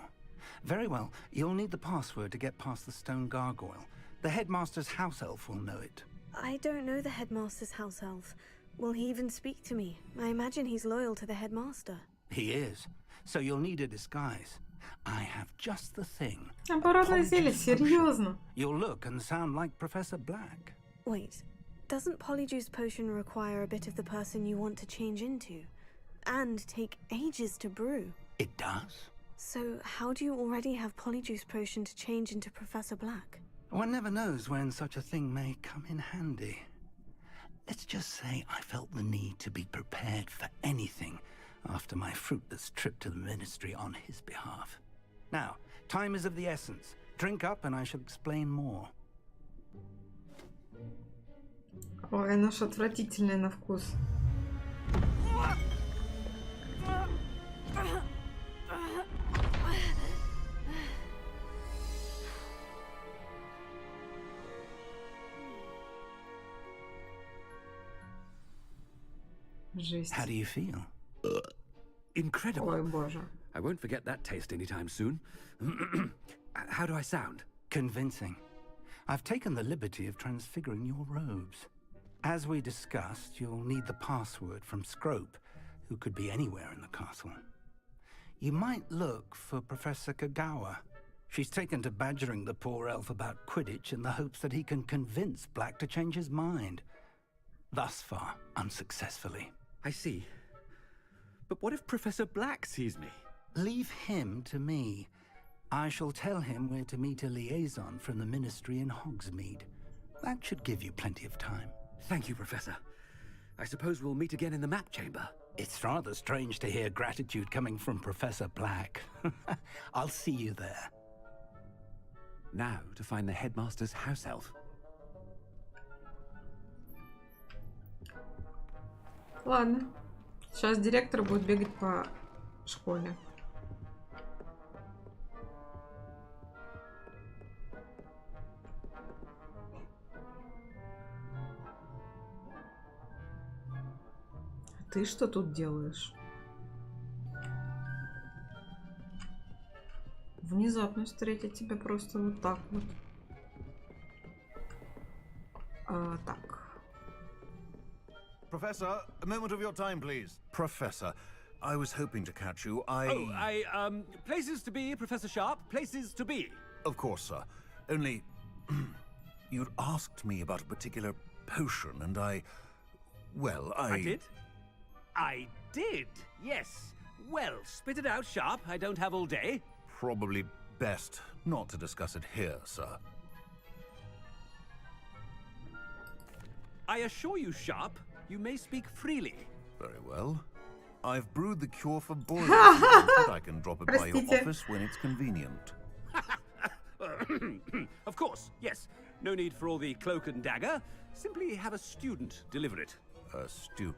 Very well. You'll need the password to get past the stone gargoyle. The headmaster's house elf will know it.
I don't know the headmaster's house elf. Will he even speak to me? I imagine he's loyal to the headmaster.
He is. So you'll need a disguise. I have just the thing.
Оборотное зелье, серьезно?
You'll look and sound like Professor Black.
Wait, doesn't Polyjuice Potion require a bit of the person you want to change into? And take ages to brew?
It does.
So how do you already have Polyjuice Potion to change into Professor Black?
One never knows when such a thing may come in handy. Let's just say I felt the need to be prepared for anything after my fruitless trip to the Ministry on his behalf. Now, time is of the essence. Drink up and I shall explain more.
Ой, оно ж отвратительное на вкус. Жесть.
How do you feel?
Incredible.
Ой, боже.
I won't forget that taste anytime soon. How do I sound?
Convincing. I've taken the liberty of transfiguring your robes. As we discussed, you'll need the password from Scrope, who could be anywhere in the castle. You might look for Professor Kagawa. She's taken to badgering the poor elf about Quidditch in the hopes that he can convince Black to change his mind. Thus far, unsuccessfully.
I see. But what if Professor Black sees me?
Leave him to me. I shall tell him where to meet a liaison from the Ministry in Hogsmeade. That should give you plenty of time.
Thank you, Professor. I suppose we'll meet again in the map chamber.
It's rather strange to hear gratitude coming from Professor Black. I'll see you there.
Now to find the headmaster's house elf.
Ладно. Сейчас директор будет бегать по школе. Ты что тут делаешь? Внезапно встретить тебя просто вот так вот. Так.
Professor, a moment of your time, please. Professor, I was hoping to catch you.
Places to be, Professor Sharp. Places to be.
Of course, sir. Only, you'd asked me about a particular potion, and I
did? I did, yes. Well, spit it out, Sharp. I don't have all day.
Probably best not to discuss it here, sir.
I assure you, Sharp, you may speak freely.
Very well. I've brewed the cure for boils, but I can drop it by your office when it's convenient.
Of course, yes. No need for all the cloak and dagger. Simply have a student deliver it.
A student.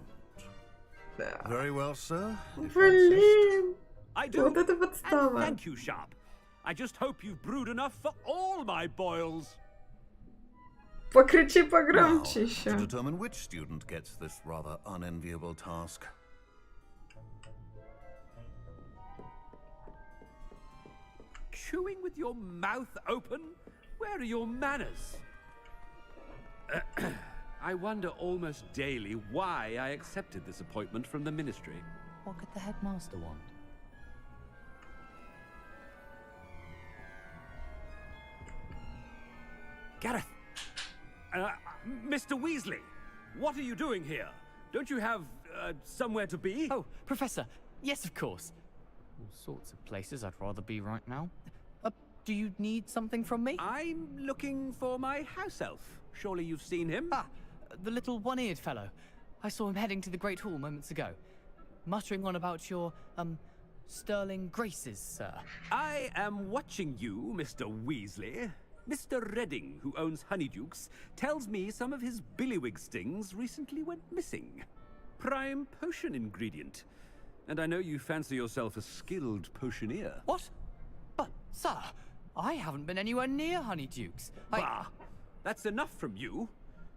Very well, sir.
Блин!
I do.
Вот это подстава.
And thank you, Sharp. I just hope you've brewed enough for all my boils.
Покричи погромче
Now,
еще.
to determine which student gets this rather unenviable task.
Chewing with your mouth open? Where are your manners? I wonder almost daily why I accepted this appointment from the Ministry.
What could the headmaster want?
Gareth! Mr. Weasley! What are you doing here? Don't you have, somewhere to be?
Oh, Professor! Yes, of course. All sorts of places I'd rather be right now. Do you need something from me?
I'm looking for my house elf. Surely you've seen him?
Ah, the little one-eared fellow. I saw him heading to the Great Hall moments ago. Muttering on about your, sterling graces, sir.
I am watching you, Mr. Weasley. Mr. Redding, who owns Honeydukes, tells me some of his billywig stings recently went missing. Prime potion ingredient. And I know you fancy yourself a skilled potioneer.
What? But, sir, I haven't been anywhere near Honeydukes.
Bah! That's enough from you.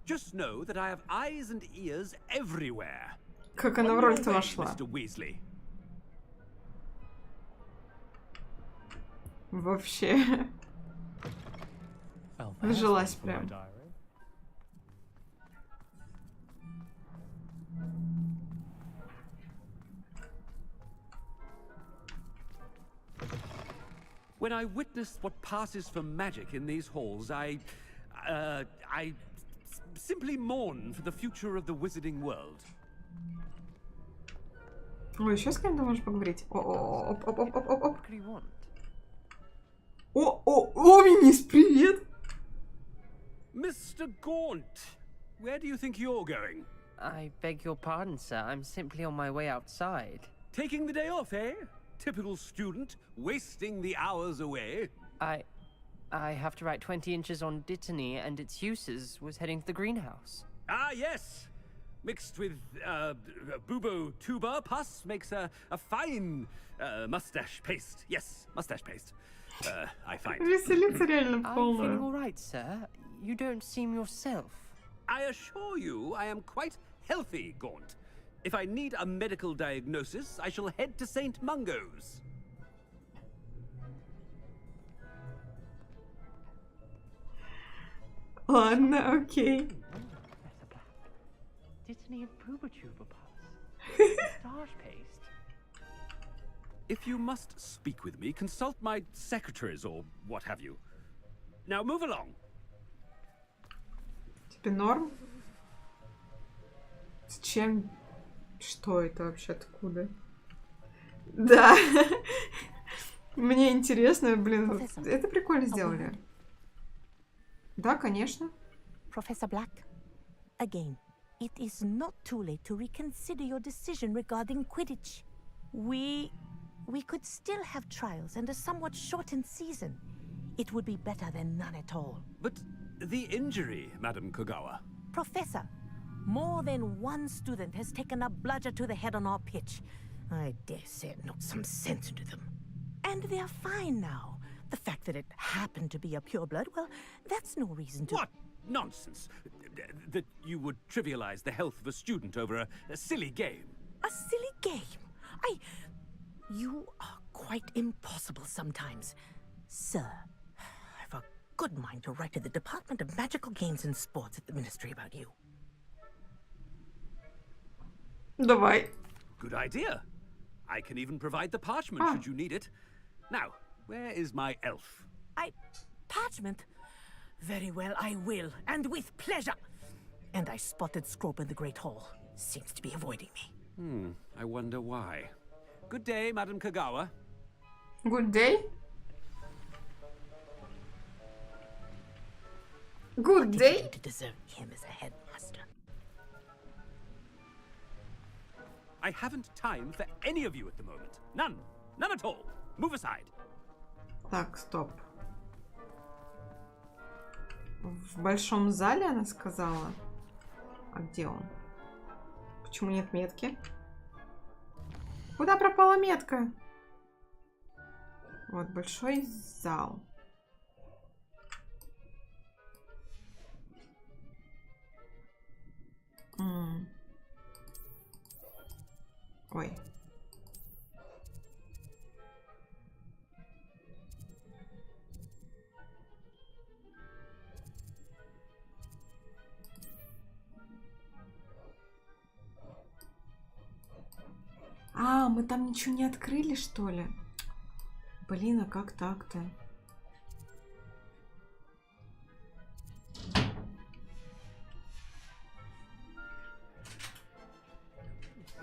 Just know that I have eyes and ears everywhere.
Как она в роль-то вошла?
Mr. Weasley.
Вообще. Нажилась прям.
When I witness what passes for magic in these halls, I simply mourn for the future of the wizarding world.
Ой, еще с кем-то можешь поговорить? Оп-оп-оп-оп-оп-оп. О, Минис, привет!
Mr. Gaunt, where do you think you're going?
I beg your pardon, sir. I'm simply on my way outside.
Taking the day off, eh? Typical student, wasting the hours away.
I have to write 20 inches on Dittany and its uses. Was heading to the greenhouse.
Ah, yes. Mixed with bubo tuber pus makes a fine mustache paste. Yes, mustache paste. I find.
Веселится реально
I'm
полная.
feeling all right, sir. You don't seem yourself.
I assure you, I am quite healthy, Gaunt. If I need a medical diagnosis, I shall head to St. Mungo's.
Ладно, окей.
Dittany and Pooba-Tuba Puss. Starch paste.
If you must speak with me, consult my secretaries or what have you. Now move along.
Тебе норм? Зачем? Что это вообще? Откуда? Да. Мне интересно, блин. Это прикольно сделали. Да, конечно.
Professor Black, again, it is not too late to reconsider your decision regarding Quidditch. We could still have trials and a somewhat shortened season. It would be better than none at all.
But the injury, Madam Kogawa.
Professor, more than one student has taken a bludger to the head on our pitch. I dare say it knocked some sense into them. And they're fine now. The fact that it happened to be a pureblood, well, that's no reason to...
What nonsense! That you would trivialize the health of a student over a silly game.
A silly game? You are quite impossible sometimes. Sir, I've a good mind to write to the Department of Magical Games and Sports at the Ministry about you.
Давай.
Good idea. I can even provide the parchment should you need it. Now, where is my elf?
Parchment? Very well, I will, and with pleasure. And I spotted Scrope in the Great Hall. Seems to be avoiding me.
I wonder why. Good day, Madam Kogawa.
Good day. Good day.
To deserve him as a headmaster.
I haven't time for any of you at the moment. None. None at all. Move aside.
Так, стоп. В большом зале она сказала. А где он? Почему нет метки? Куда пропала метка? Вот, большой зал. Ой. А, мы там ничего не открыли, что ли? Блин, а как так-то?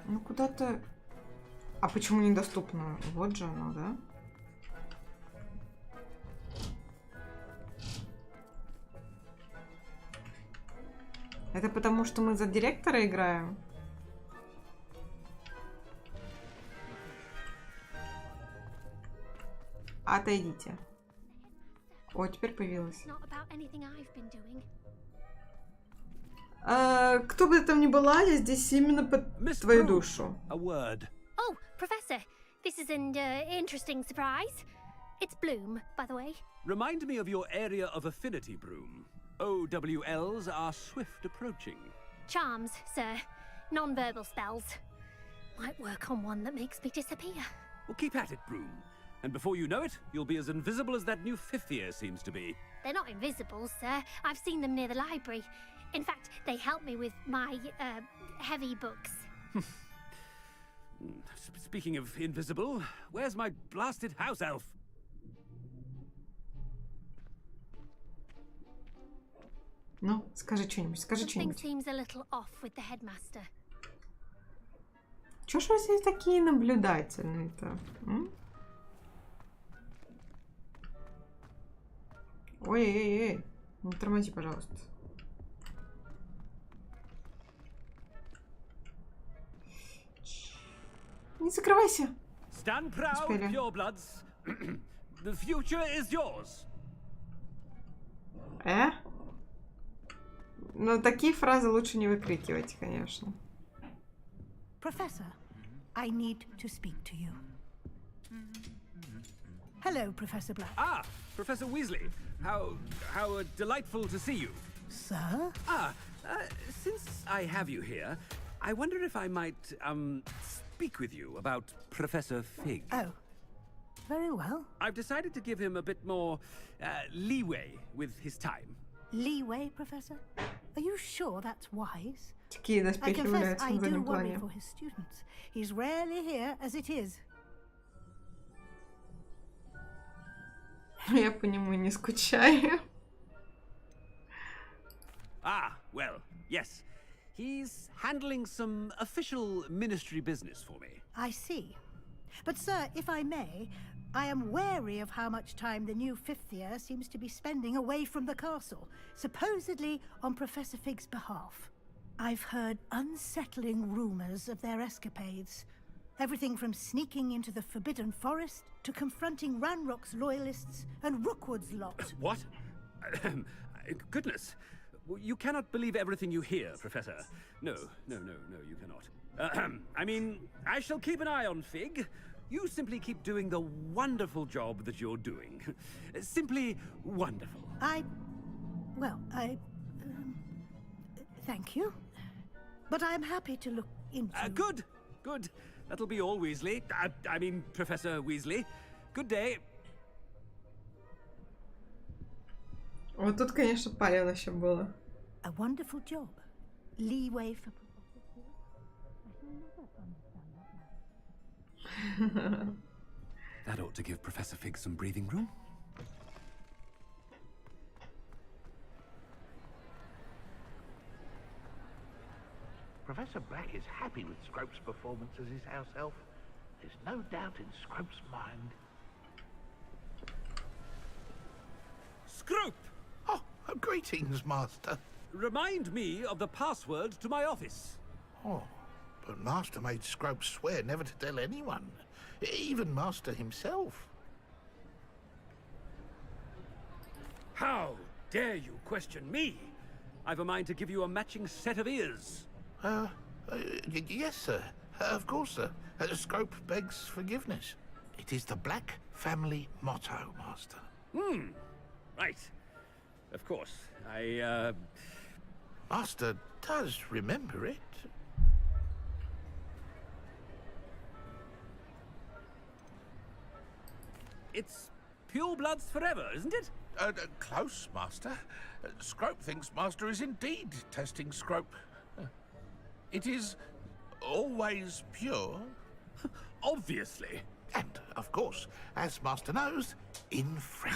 Ну, куда-то... А почему недоступно? Вот же оно, да? Это потому, что мы за директора играем? Отойдите. О, теперь появилась. Кто бы ты там ни была, я здесь именно под твою душу.
A word.
Oh,
Professor, this is an interesting surprise. It's Bloom, by the way.
Remind me of your area of affinity, Broom. OWLs are swift approaching.
Charms, sir. Non-verbal spells. Might work on one that makes me disappear.
Well, keep at it, Broom. And before you know it, you'll be as invisible as that new fifth year seems to be.
They're not invisible, sir. I've seen them near the library. In fact, they help me with my, heavy books.
Speaking of invisible, where's my blasted house elf?
Ну, скажи что-нибудь, скажи
Something
что-нибудь.
seems a little off with the headmaster.
Чё ж вы здесь такие наблюдательные-то? Ой-ой-ой, не тормози, пожалуйста. Не закрывайся.
Stand proud, purebloods. The future is yours.
Ну, такие фразы лучше не выкрикивать, конечно.
Professor, I need to speak to you. Hello, Professor Black.
Ah, Professor Weasley. How delightful to see you.
Sir?
Since I have you here, I wonder if I might, speak with you about Professor Fig.
Oh, very well.
I've decided to give him a bit more, leeway with his time.
Leeway, Professor? Are you sure that's wise?
Такие доспехи являются на заднем
worry
плане.
for his students. He's rarely here as it is.
Я по нему не скучаю.
Ah, well, yes. He's handling some official ministry business for me.
I see. But, sir, if I may, I am wary of how much time the new fifth year seems to be spending away from the castle, supposedly on Professor Fig's behalf. I've heard unsettling rumors of their escapades. Everything from sneaking into the Forbidden Forest to confronting Ranrock's loyalists and Rookwood's lot.
What? Goodness. You cannot believe everything you hear, Professor. No, you cannot. I mean, I shall keep an eye on Fig. You simply keep doing the wonderful job that you're doing. Simply wonderful.
Thank you. But I'm happy to look into...
Good. That'll be all, Weasley. I mean, Professor Weasley. Good day.
Вот тут, конечно, палево еще было.
A wonderful job. Leeway for...
That ought to give Professor Fig some breathing room.
Professor Black is happy with Scrope's performance as his house elf. There's no doubt in Scrope's mind.
Scrope!
Oh, greetings, Master.
Remind me of the password to my office.
Oh, but Master made Scrope swear never to tell anyone, even Master himself.
How dare you question me? I've a mind to give you a matching set of ears.
Yes, sir. Of course, sir. Scrope begs forgiveness. It is the Black family motto, Master.
Right. Of course.
Master does remember it.
It's purebloods forever, isn't it?
Close, Master. Scrope thinks Master is indeed testing Scrope. It is always pure.
Obviously.
And, of course, as Master knows, in French.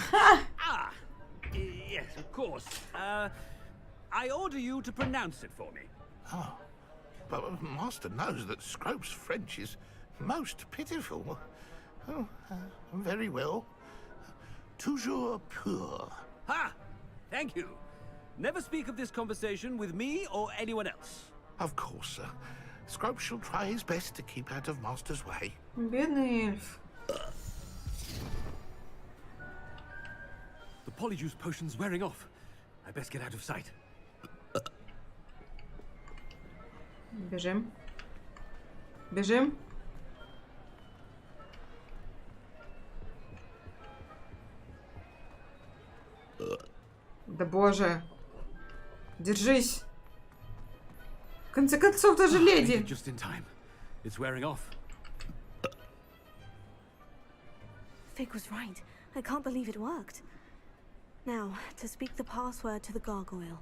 Yes, of course. I order you to pronounce it for me.
Oh, but Master knows that Scrope's French is most pitiful. Oh, very well. Toujours pur.
Ha! Thank you. Never speak of this conversation with me or anyone else.
Of course, sir. Scrope shall try his best to keep out of Master's way.
Бедный эльф.
The polyjuice potion's wearing off. I best get out of sight.
Бежим. Бежим. Да боже. Держись. В конце концов, даже леди.
Fig was right. I can't believe it worked. Now, to speak the password to the gargoyle.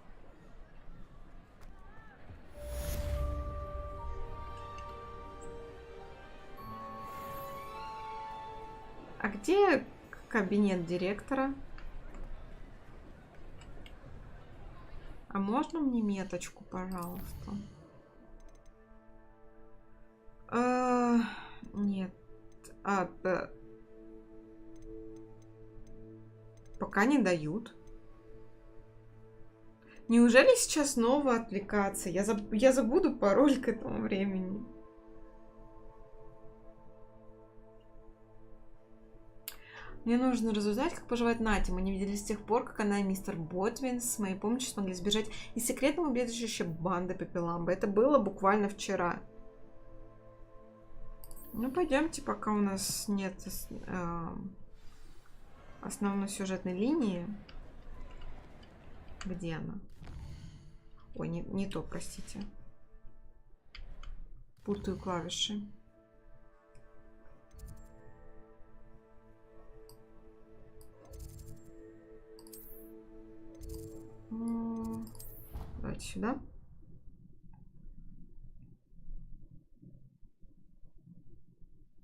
А где кабинет директора? А можно мне меточку, пожалуйста? Нет. Пока не дают. Неужели сейчас снова отвлекаться? Я забуду пароль к этому времени. Мне нужно разузнать, как поживает Нати. Мы не виделись с тех пор, как она и мистер Ботвин с моей помощью смогли сбежать из секретного убежища банды Пепеламбы. Это было буквально вчера. Ну, пойдемте, пока у нас нет основной сюжетной линии. Где она? Ой, не то, простите. Путаю клавиши. Давайте сюда.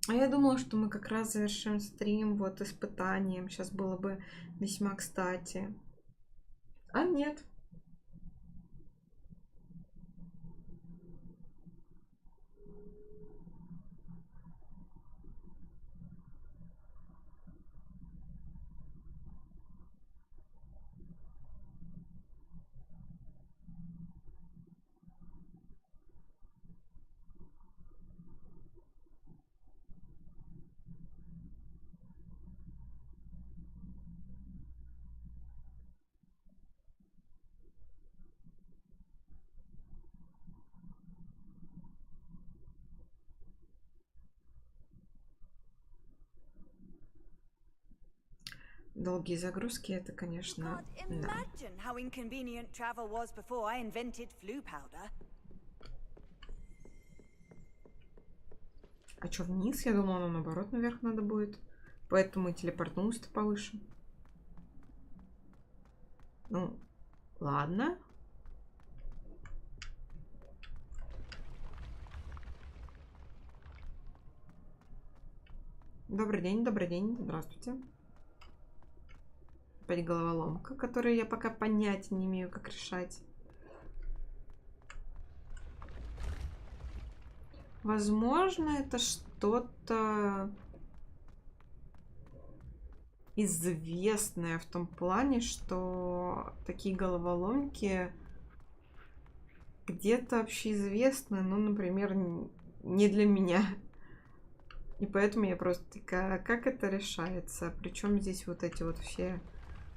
А я думала, что мы как раз завершим стрим вот испытанием. Сейчас было бы весьма кстати. А нет. Долгие загрузки, это, конечно, да. А что, вниз? Я думала, нам наоборот наверх надо будет. Поэтому и телепортнулся-то повыше. Ну, ладно. Добрый день, здравствуйте. Опять головоломка, которую я пока понятия не имею, как решать. Возможно, это что-то известное в том плане, что такие головоломки где-то общеизвестны, ну, например, не для меня. И поэтому я просто такая, как это решается? Причем здесь вот эти вот все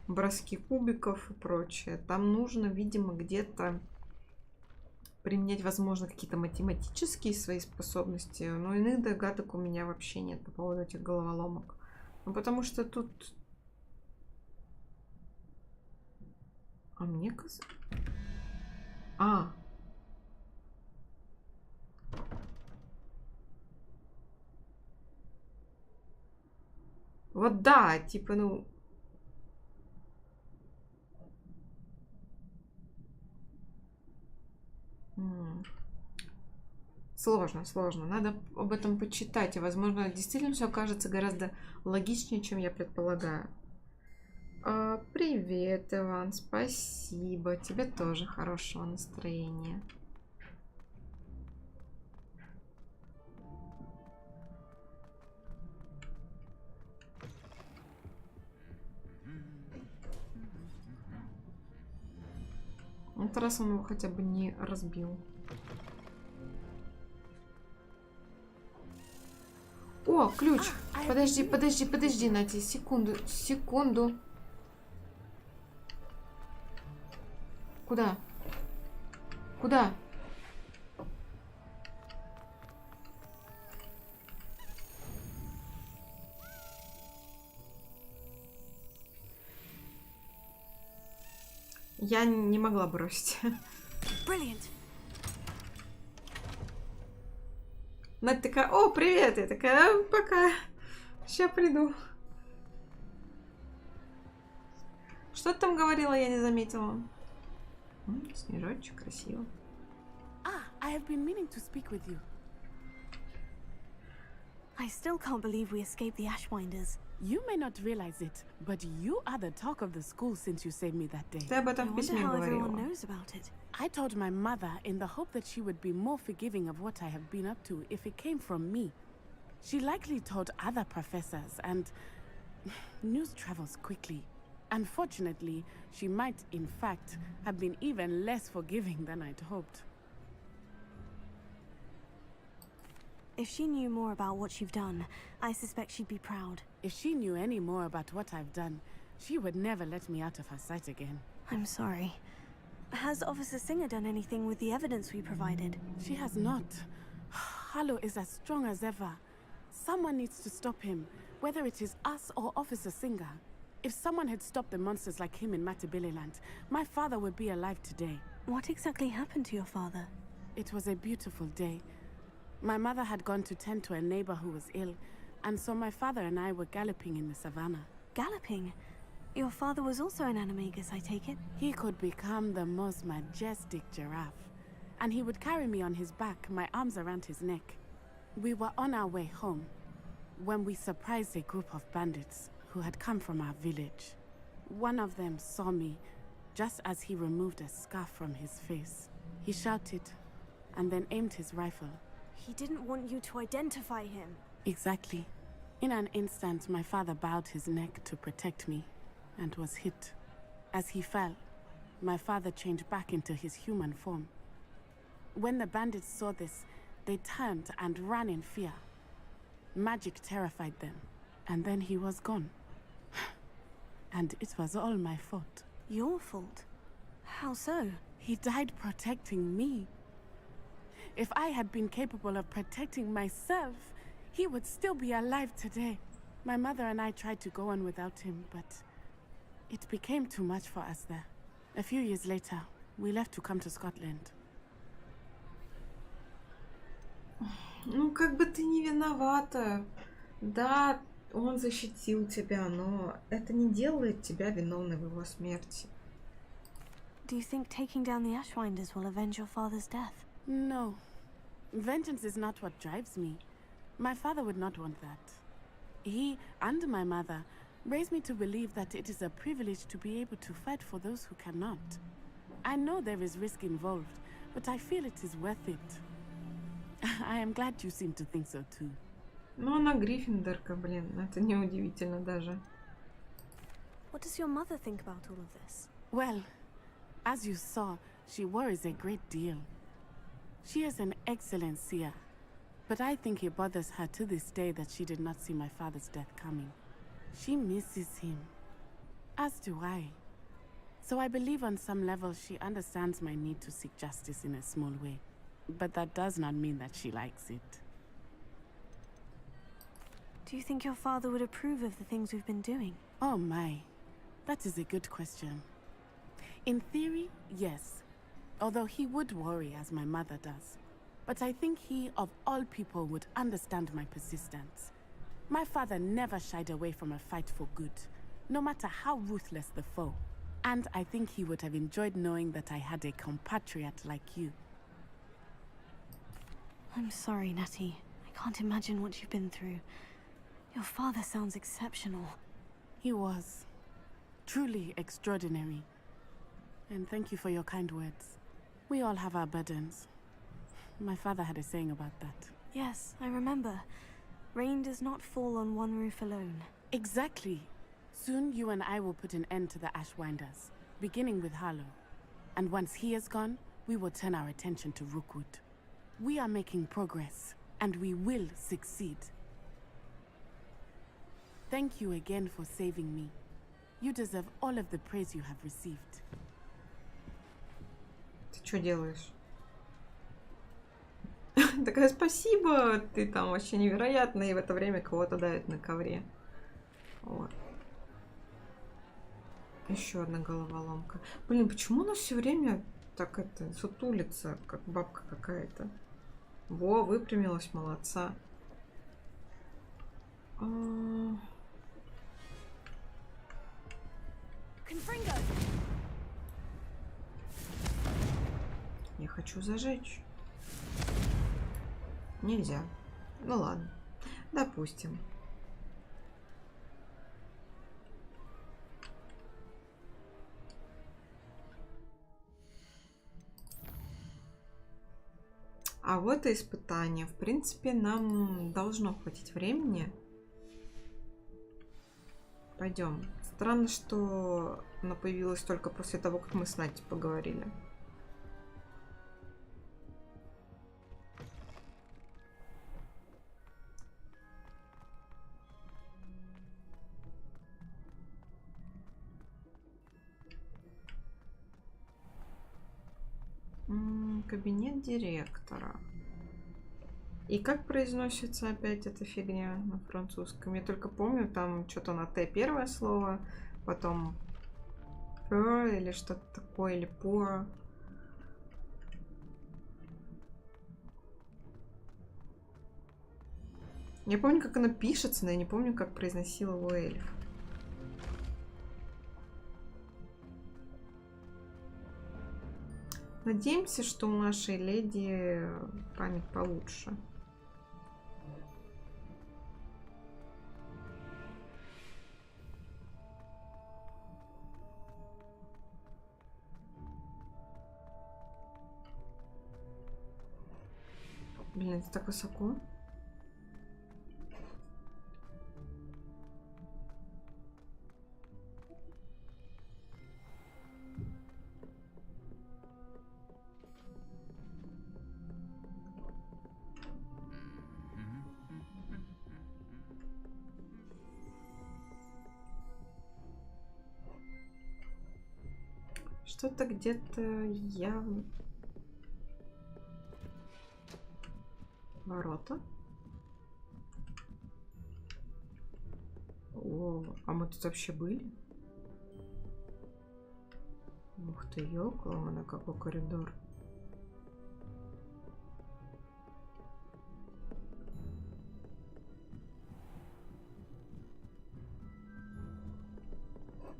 броски кубиков и прочее. Там нужно, видимо, где-то применять, возможно, какие-то математические свои способности, но иных догадок у меня вообще нет по поводу этих головоломок. Ну, потому что тут... А мне кажется... Вот да, типа, ну... Сложно. Надо об этом почитать. И, возможно, действительно все окажется гораздо логичнее, чем я предполагаю. Привет, Иван. Спасибо. Тебе тоже хорошего настроения. Вот раз он его хотя бы не разбил. О, ключ! Подожди, Натя, секунду. Куда? Я не могла бросить.
Brilliant.
Надя такая: о, привет! Я такая: пока. Сейчас приду. Что ты там говорила, я не заметила. Снежочек, красиво.
I have been meaning to speak with you.
I still can't believe we escaped the Ashwinders.
You may not realize it, but you are the talk of the school since you saved me that day.
Ты об этом в письме говорила.
I told my mother in the hope that she would be more forgiving of what I have been up to if it came from me. She likely told other professors, and news travels quickly. Unfortunately, she might, in fact, have been even less forgiving than I'd hoped.
If she knew more about what you've done, I suspect she'd be proud.
If she knew any more about what I've done, she would never let me out of her sight again.
I'm sorry. Has Officer Singer done anything with the evidence we provided?
She has not. Harlow is as strong as ever. Someone needs to stop him, whether it is us or Officer Singer. If someone had stopped the monsters like him in Matabeleland, my father would be alive today.
What exactly happened to your father?
It was a beautiful day. My mother had gone to tend to a neighbor who was ill, and so my father and I were galloping in the savannah.
Galloping? Your father was also an animagus, I take it?
He could become the most majestic giraffe, and he would carry me on his back, my arms around his neck. We were on our way home when we surprised a group of bandits who had come from our village. One of them saw me just as he removed a scarf from his face. He shouted and then aimed his rifle.
He didn't want you to identify him.
Exactly. In an instant, my father bowed his neck to protect me and was hit. As he fell, my father changed back into his human form. When the bandits saw this, they turned and ran in fear. Magic terrified them, and then he was gone. And it was all my fault.
Your fault? How so?
He died protecting me. If I had been capable of protecting myself, he would still be alive today. My mother and I tried to go on without him, but it became too much for us there. A few years later, we left to come to Scotland.
Ну, как бы ты не виновата. Да, он защитил тебя, но это не делает тебя виновной в его смерти.
Do you think taking down the Ashwinders will avenge your father's death?
No. Vengeance is not what drives me. My father would not want that. He and my mother raised me to believe that it is a privilege to be able to fight for those who cannot. I know there is risk involved, but I feel it is worth it. I am glad you seem to think so too.
Ну, она Гриффиндорка, блин. Это неудивительно даже.
What does your mother think about all of this?
Well, as you saw, she worries a great deal. She is an excellent seer, but I think it bothers her to this day that she did not see my father's death coming. She misses him, as do I. So I believe on some level she understands my need to seek justice in a small way. But that does not mean that she likes it.
Do you think your father would approve of the things we've been doing?
Oh my, that is a good question. In theory, yes. Although he would worry as my mother does. But I think he, of all people, would understand my persistence. My father never shied away from a fight for good, no matter how ruthless the foe. And I think he would have enjoyed knowing that I had a compatriot like you.
I'm sorry, Natty. I can't imagine what you've been through. Your father sounds exceptional.
He was. Truly extraordinary. And thank you for your kind words. We all have our burdens. My father had a saying about that.
Yes, I remember. Rain does not fall on one roof alone.
Exactly. Soon you and I will put an end to the Ashwinders, beginning with Harlow. And once he is gone, we will turn our attention to Rookwood. We are making progress, and we will succeed. Thank you again for saving me. You deserve all of the praise you have received.
Ты что делаешь? Такая: спасибо, ты там вообще невероятно, и в это время кого-то давит на ковре. Вот. Еще одна головоломка. Блин, почему она все время так это сутулится, как бабка какая-то? Во, выпрямилась, молодца. Я хочу зажечь. Нельзя. Ну ладно. Допустим. А вот и испытание. В принципе, нам должно хватить времени. Пойдем. Странно, что она появилась только после того, как мы с Натей поговорили. Кабинет директора. И как произносится опять эта фигня на французском? Я только помню, там что-то на Т первое слово, потом П или что-то такое, или По. Я помню, как оно пишется, но я не помню, как произносил его эльф. Надеемся, что у нашей леди память получше. Блин, это так высоко. Что-то где-то явно... Ворота. О, а мы тут вообще были? Ух ты, ёкала, на какой коридор.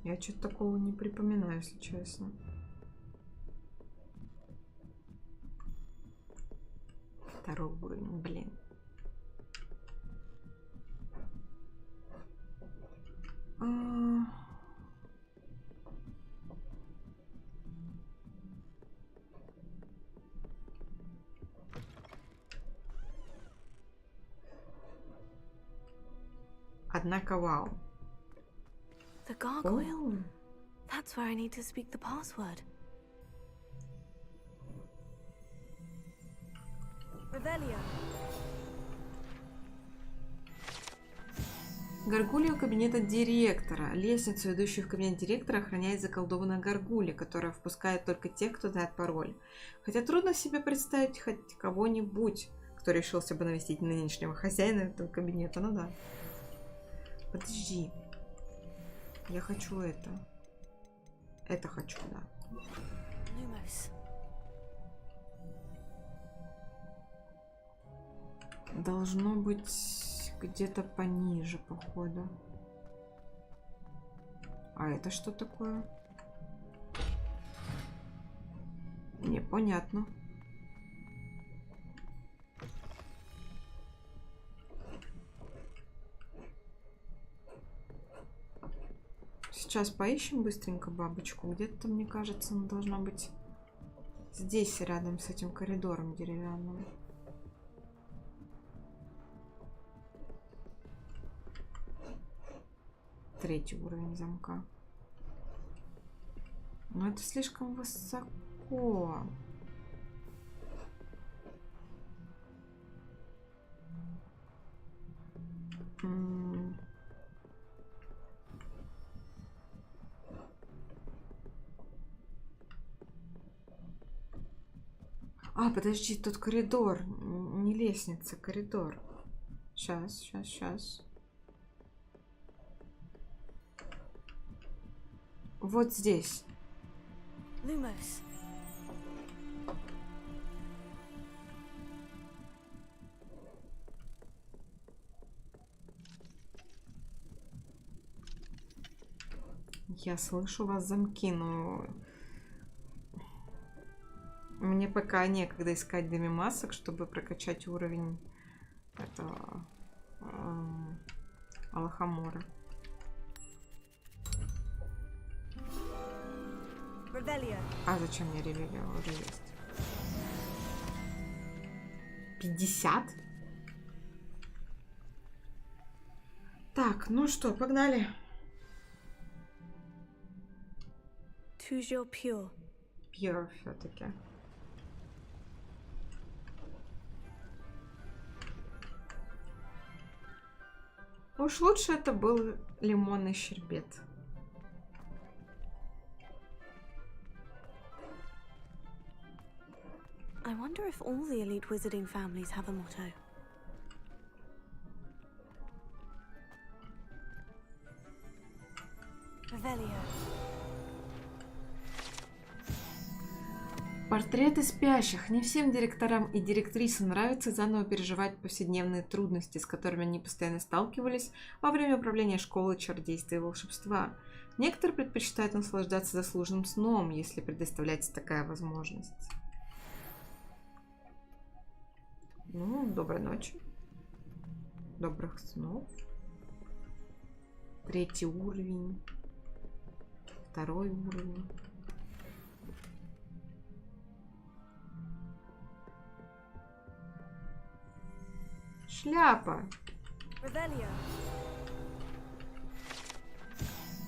Я что-то такого не припоминаю, если честно. Второй уровень, блин. Однако, вау.
The gargoyle. That's where I need to speak the password. Revelio.
Горгулья у кабинета директора. Лестницу, ведущую в кабинет директора, охраняет заколдованная горгулья, которая впускает только тех, кто знает пароль. Хотя трудно себе представить хоть кого-нибудь, кто решился бы навестить нынешнего хозяина этого кабинета. Ну да. Подожди. Я хочу это. Это хочу, да. Должно быть где-то пониже, походу. А это что такое? Непонятно. Сейчас поищем быстренько бабочку. Где-то, мне кажется, она должна быть здесь, рядом с этим коридором деревянным. Третий уровень замка. Но это слишком высоко. А, подожди, тут коридор. Не лестница, коридор. Сейчас. Вот здесь.
Lumos.
Я слышу вас замки, но мне пока некогда искать демимасок, чтобы прокачать уровень этого Алахамора. А зачем мне ревелия? Уже есть. 50? Так, ну что, погнали.
Choose your pure.
Pure все-таки. Уж лучше это был лимонный щербет.
I wonder if all the elite wizarding families have a motto. Revelio.
Портреты спящих. Не всем директорам и директрисам нравится заново переживать повседневные трудности, с которыми они постоянно сталкивались во время управления школой чародейства и волшебства. Некоторые предпочитают наслаждаться заслуженным сном, если предоставляется такая возможность. Ну, доброй ночи. Добрых снов. 3-й уровень. 2-й уровень. Шляпа.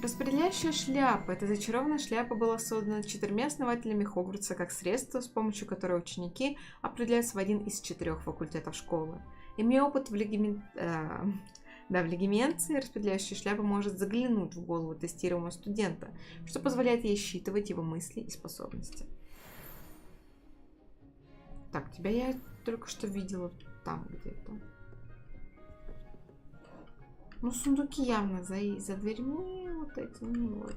Распределяющая шляпа. Эта зачарованная шляпа была создана 4 основателями Хогвартса как средство, с помощью которого ученики определяются в один из 4 факультетов школы. Имея опыт в легименции, распределяющая шляпа может заглянуть в голову тестируемого студента, что позволяет ей считывать его мысли и способности. Так, тебя я только что видела там где-то. Ну, сундуки явно за дверьми вот эти. Ну, вот.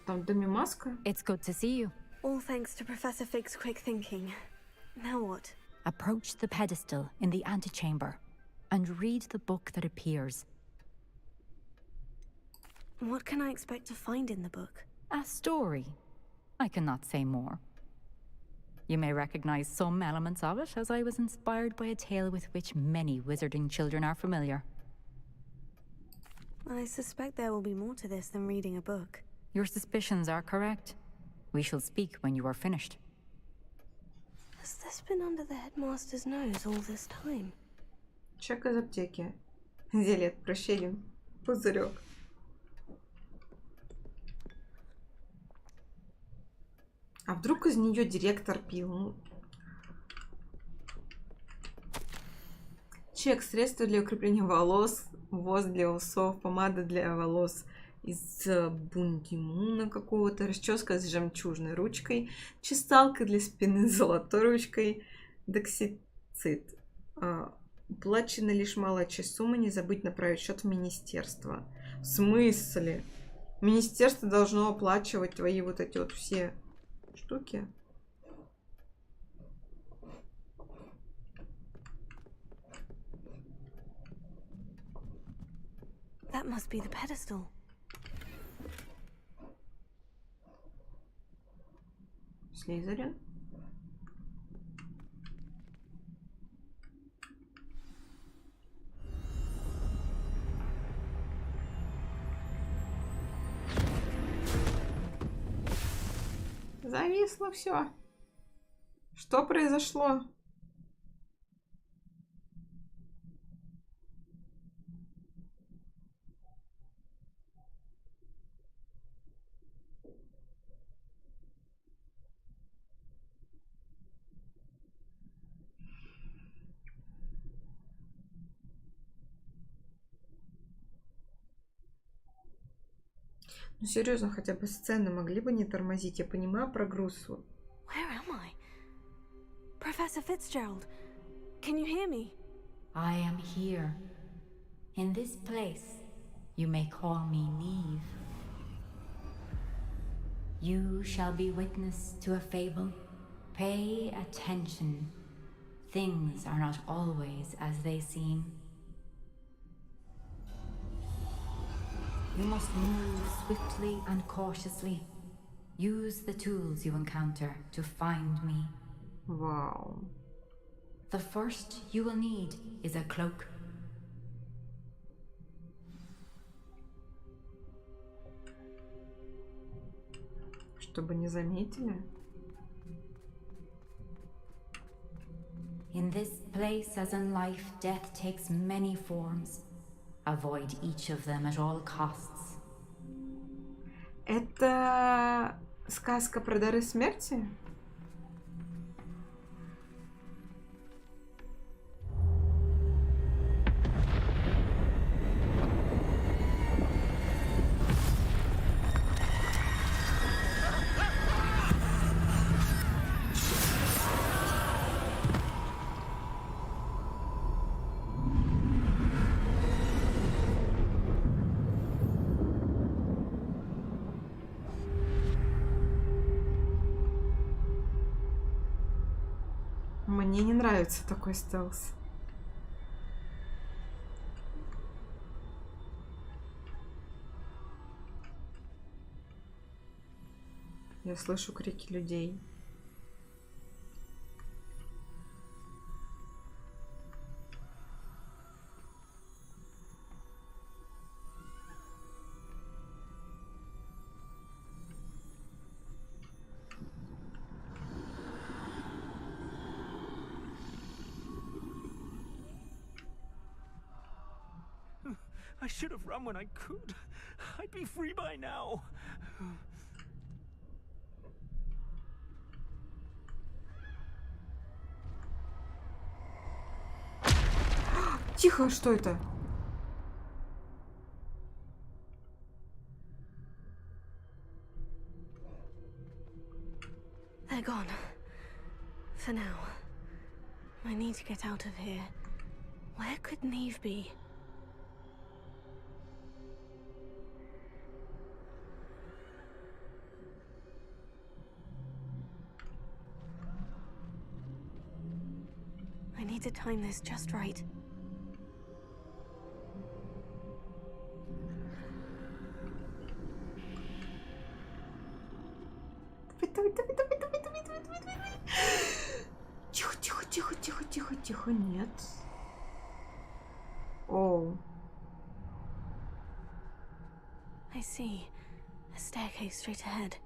Там домимаска.
It's good to see you.
All thanks to Professor Fig's quick thinking. Now what?
Approach the pedestal in the antechamber and read the book that appears.
What can I expect to find in the book?
A story. I cannot say more. You may recognize some elements of it, as I was inspired by a tale with which many wizarding children are familiar.
I suspect there will be more to this than reading a book.
Your suspicions are correct. We shall speak when you are finished.
Has this been under the headmaster's nose all this time?
Чек из аптеки. Зелье от прощения. Пузырек. А вдруг из нее директор пил? Ну. Чек, средства для укрепления волос, воск для усов, помада для волос из бундимуна какого-то, расческа с жемчужной ручкой, чесалка для спины с золотой ручкой, доксицит. Уплачена лишь малая часть суммы, не забыть направить счет в министерство. В смысле? Министерство должно оплачивать твои вот эти вот все штуки.
That must be the pedestal.
Слизерин. Зависло все. Что произошло? Ну серьезно, хотя бы сцены могли бы не тормозить. Я понимаю прогруз.
Where am I? Professor Fitzgerald, can you hear me?
I am here, in this place, You may call me Neve. You shall be witness to a fable. Pay attention. Things are not always as they seem. You must move swiftly and cautiously. Use the tools you encounter to find me.
Wow.
The first you will need is a cloak.
Чтобы не заметили.
In this place, as in life, death takes many forms. Avoid each of them at all costs.
Это сказка про дары смерти? Мне не нравится такой стелс. Я слышу крики людей.
I should have run when I could. I'd be free by now.
Тихо, что это?
They're gone. For now. I need to get out of here. Where could Neve be? I need to time this just right.
Давай. Тихо, тихо, тихо, тихо, тихо, тихо, нет. Оу.
I see. A staircase straight ahead.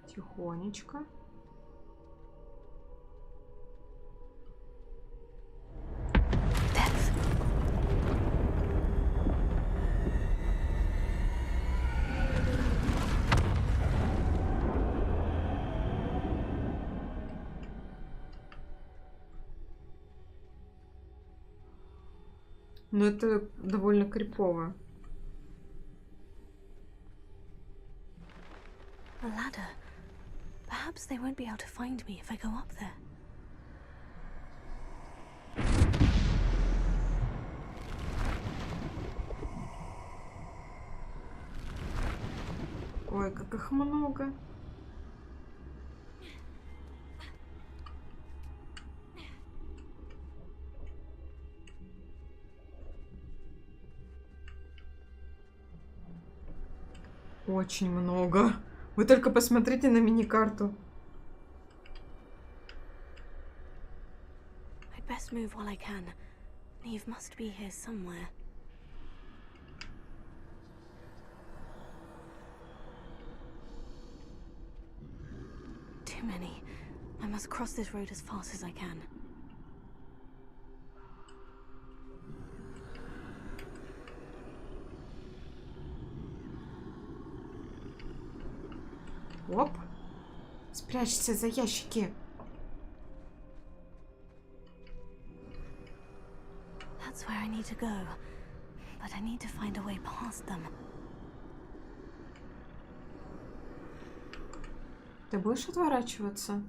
Тихонечко. Но это довольно крипово.
A ladder. Perhaps they won't be able to find me if I go up there.
Ой, как их много. Очень много. Вы только посмотрите на мини-карту.
I'd best move while I can. Neve must be here somewhere. Too many. I must cross this road as fast as I can.
Оп. Спрячься за ящики.
That's where I need to go. But I need to find a way past them.
Ты будешь отворачиваться?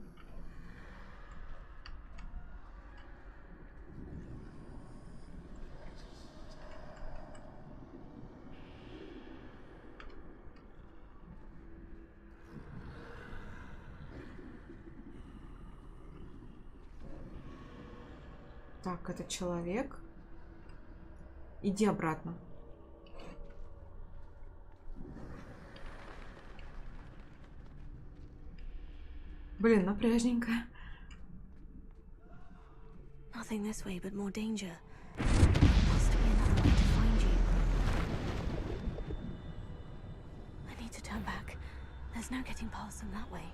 Так, это человек. Иди обратно. Блин, напряжненько.
Nothing this way, but more danger. Must be another way to find you. I need to turn back. There's no getting past them that way.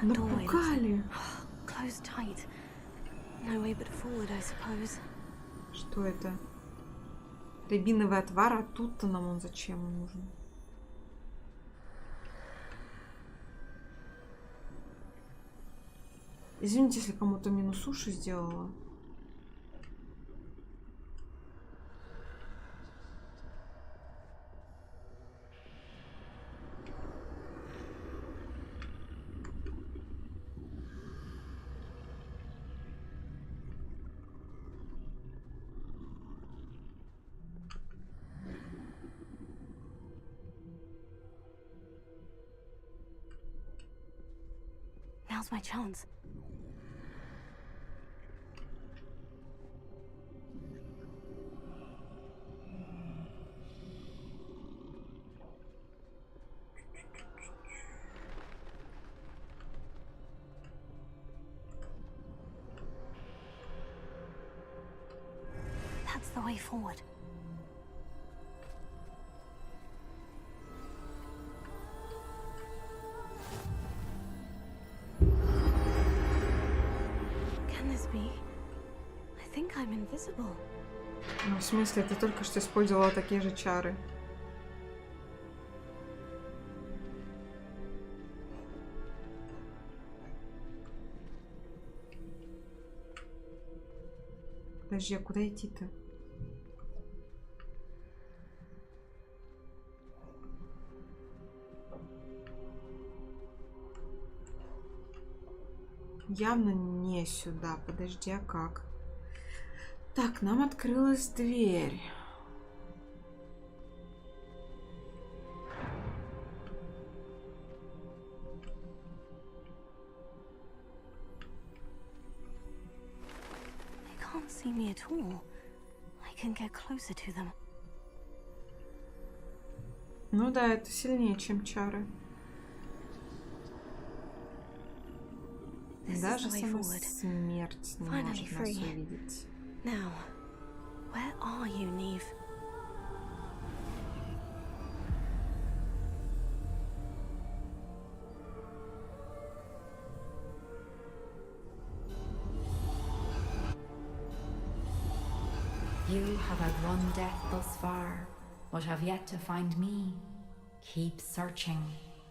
That doorway
Напугали.
Closed tight. No way but forward, I suppose.
Что это? Рябиновый отвар, а тут-то нам он зачем нужен? Извините, если кому-то минус уши сделала.
Now's my chance. That's the way forward. Can this be? I think I'm invisible.
Ну, в смысле, ты только что использовала такие же чары. Подожди, а куда идти-то? Явно не сюда. Подожди, а как? Так, нам открылась дверь.
They can't see me at all. I can get closer to them.
Ну да, это сильнее, чем чары. Даже сама смерть не может нас увидеть.
Now, where are you, Neve?
You have outrun death thus far, but have yet to find me. Keep searching,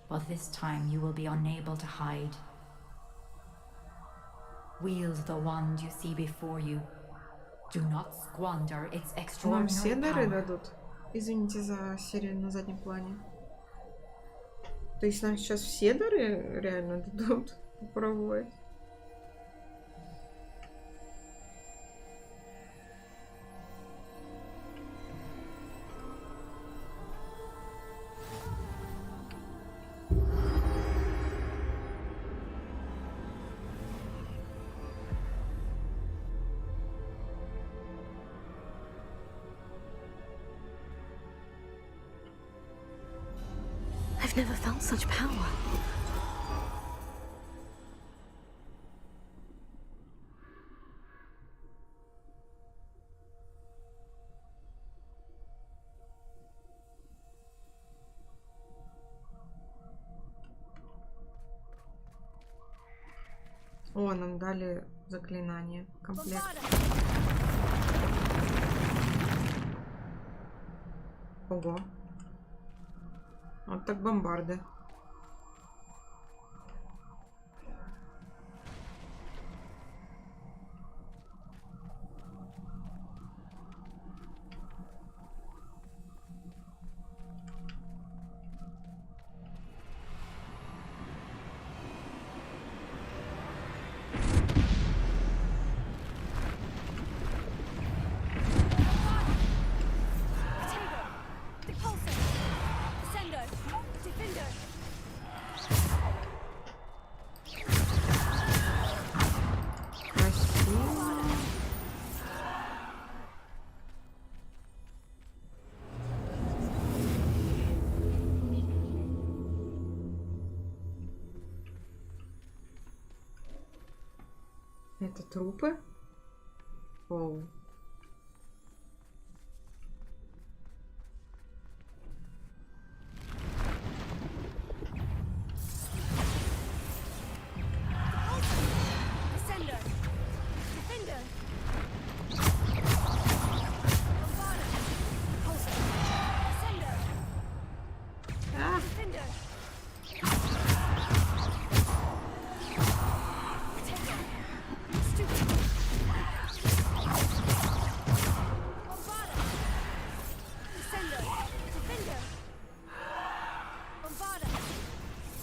but this time you will be unable to hide. Wield the wand you see before you. Do not squander its
Нам
extraordinary
все дары
power.
дадут. Извините за серию на заднем плане. То есть нам сейчас все дары реально дадут попробовать.
I've never felt such power.
О, нам дали заклинание. Комплект. Ого. Вот так бомбарды. Это трупы? Оу.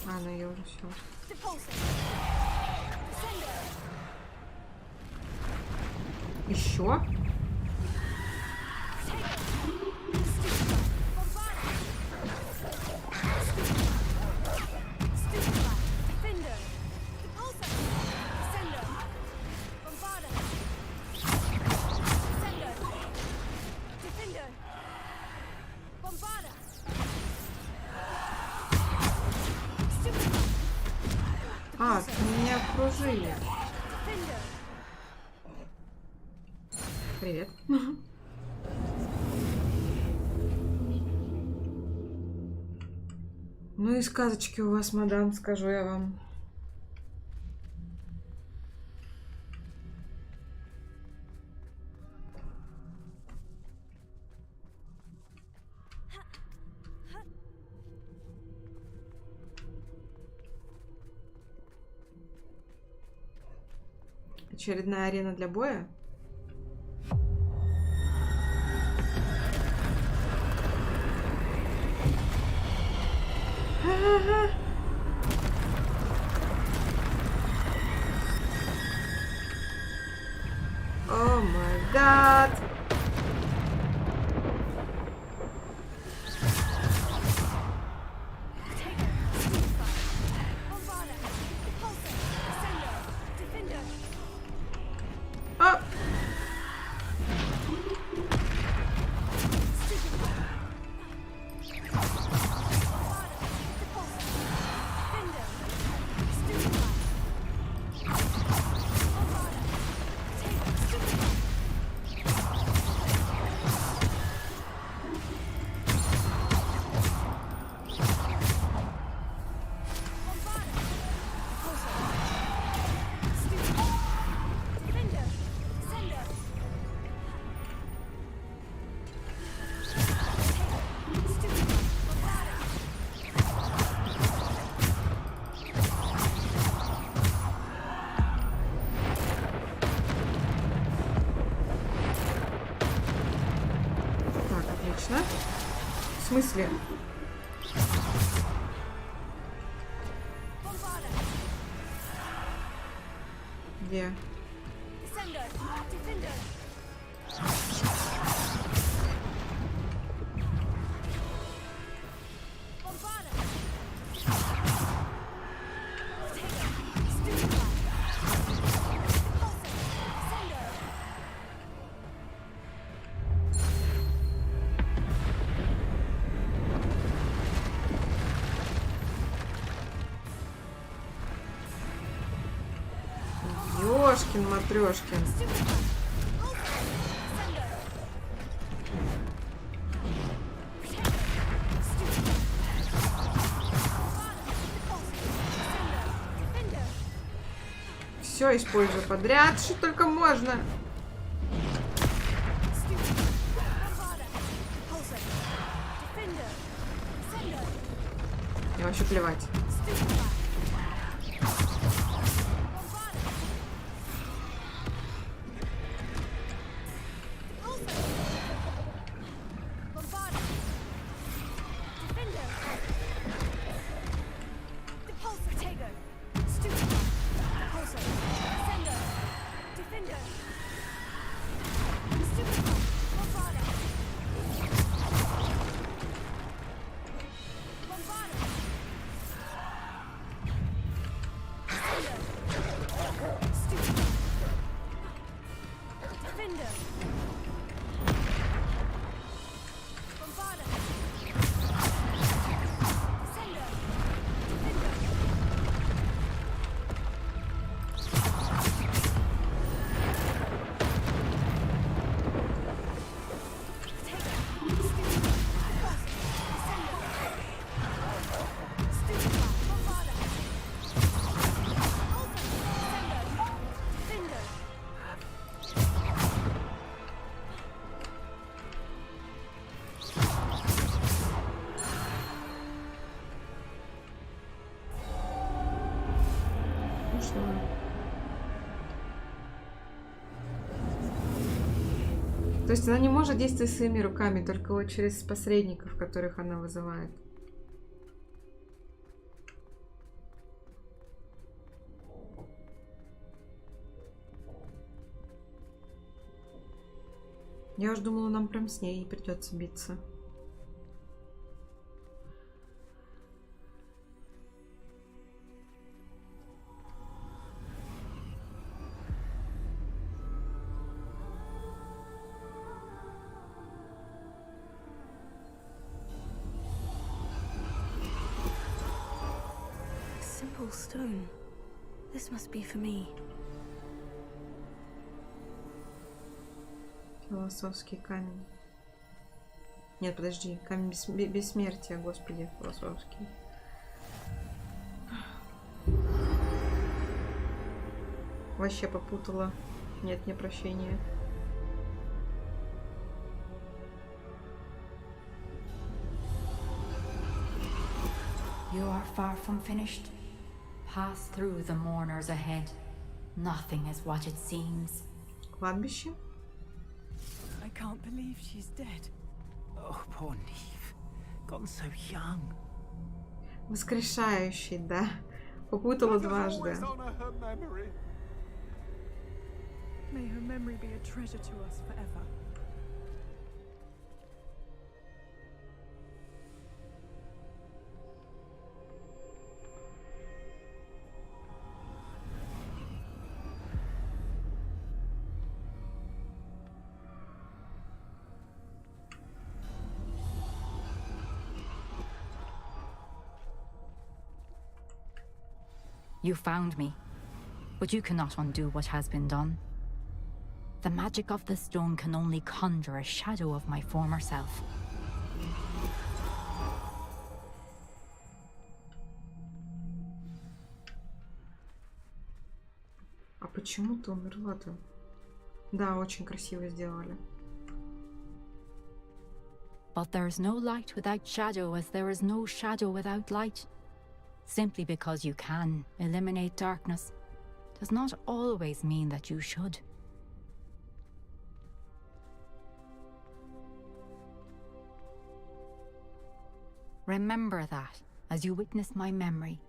А, ну я уже все. Еще? А, меня окружили. Привет. Ну и сказочки у вас, мадам, скажу я вам. Очередная арена для боя? О май гад! В смысле? Где? Ёшкин-матрёшкин. Все использую подряд, что только можно. Мне вообще плевать. есть она не может действовать своими руками, только вот через посредников, которых она вызывает. Я уж думала, нам прям с ней придется биться.
Simple stone. This must be for me.
Философский камень. Нет, подожди. Камень бессмертия, господи, философский. Вообще попутала. Нет, не прощения.
You are far from finished. Pass through the mourners ahead. Nothing is what it seems.
Кладбище?
I can't believe she's dead.
Oh, poor Neve. Gone so young.
Воскрешающий, да. Попутала дважды.
May her memory be a treasure to us forever.
You found me, but you cannot undo what has been done. The magic of the stone can only conjure a shadow of my former self.
А почему ты умерла-то? Да, очень красиво сделали.
But there is no light without shadow, as there is no shadow without light. Simply because you can eliminate darkness does not always mean that you should. Remember that as you witness my memory.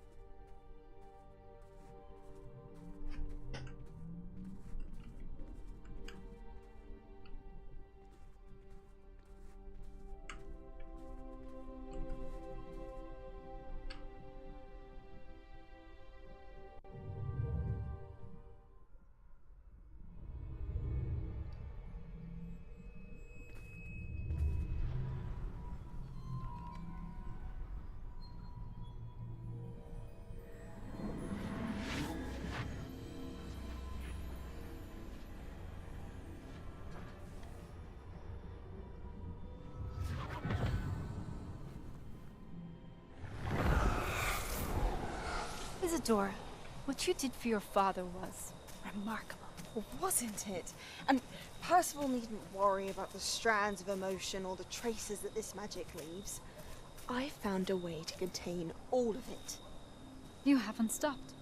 Isadora, what you did for your father was remarkable, wasn't it? And Percival needn't worry about the strands of emotion or the traces that this magic leaves. I found a way to contain all of it.
You haven't stopped.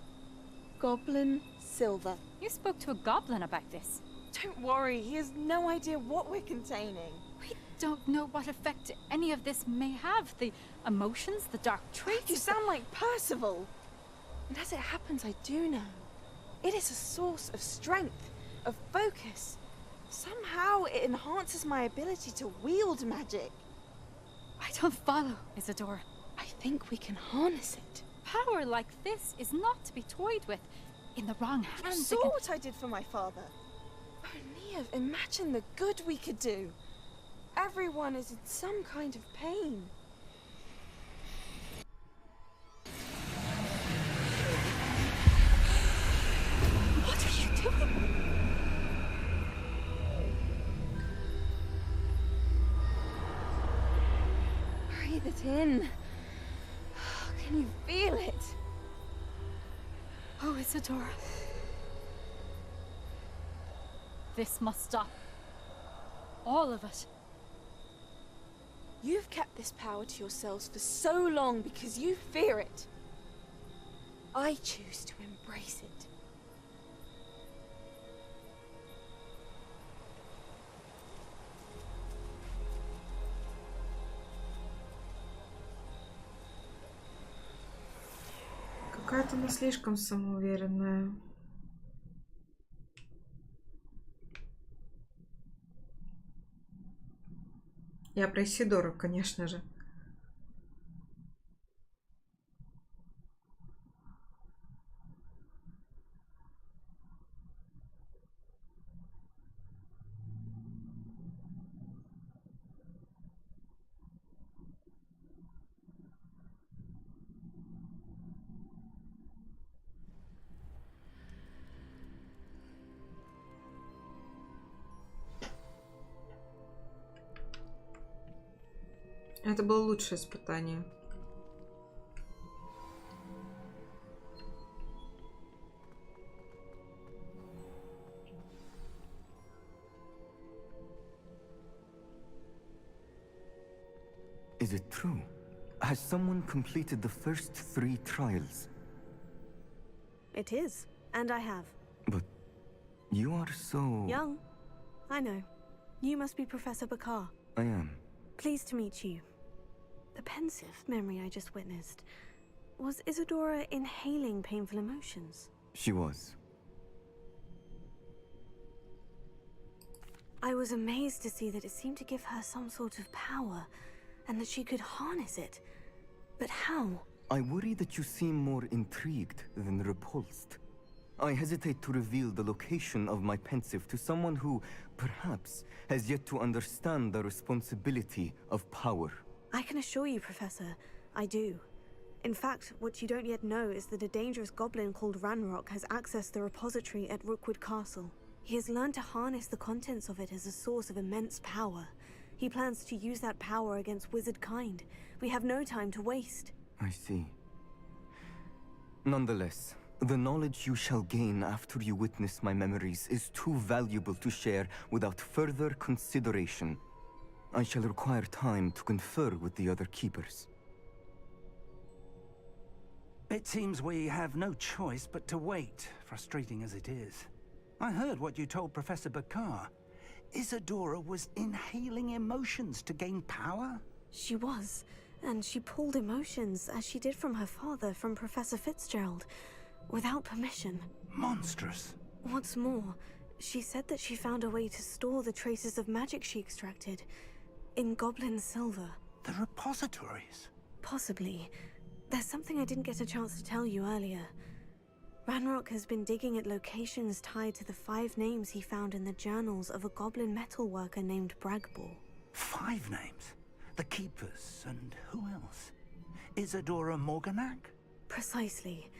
Goblin Silver.
You spoke to a goblin about this.
Don't worry, he has no idea what we're containing.
We don't know what effect any of this may have. The emotions, the dark traits.
You sound like Percival. And as it happens, I do know. It is a source of strength, of focus. Somehow it enhances my ability to wield magic.
I don't follow, Isadora.
I think we can harness it.
Power like this is not to be toyed with. In the wrong hands,
You saw what I did for my father. Oh, Neve, imagine the good we could do. Everyone is in some kind of pain.
What are you doing?
Breathe it in. Can you feel it?
Oh, Isadora. This must stop. All of it.
You've kept this power to yourselves for so long because you fear it. I choose to embrace it.
Какая-то она слишком самоуверенная. Я про Исидору, конечно же. Это было лучшее испытание.
Is it true? Has someone completed the first 3 trials?
It is, and I have.
But you are so...
Young. I know. You must be Professor Bakar.
I am.
Pleased to meet you. The pensive memory I just witnessed. Was Isadora inhaling painful emotions?
She was.
I was amazed to see that it seemed to give her some sort of power, and that she could harness it. But how?
I worry that you seem more intrigued than repulsed. I hesitate to reveal the location of my pensive to someone who, perhaps, has yet to understand the responsibility of power.
I can assure you, Professor, I do. In fact, what you don't yet know is that a dangerous goblin called Ranrock has accessed the repository at Rookwood Castle. He has learned to harness the contents of it as a source of immense power. He plans to use that power against wizard kind. We have no time to waste.
I see. Nonetheless, the knowledge you shall gain after you witness my memories is too valuable to share without further consideration. I shall require time to confer with the other keepers.
It seems we have no choice but to wait, frustrating as it is. I heard what you told Professor Bakar. Isadora was inhaling emotions to gain power?
She was, and she pulled emotions, as she did from her father, from Professor Fitzgerald, without permission.
Monstrous.
What's more, she said that she found a way to store the traces of magic she extracted in goblin silver.
The repositories?
Possibly. There's something I didn't get a chance to tell you earlier. Ranrock has been digging at locations tied to the 5 names he found in the journals of a goblin metalworker named Bragball.
5 names? The Keepers, and who else? Isadora Morganac?
Precisely.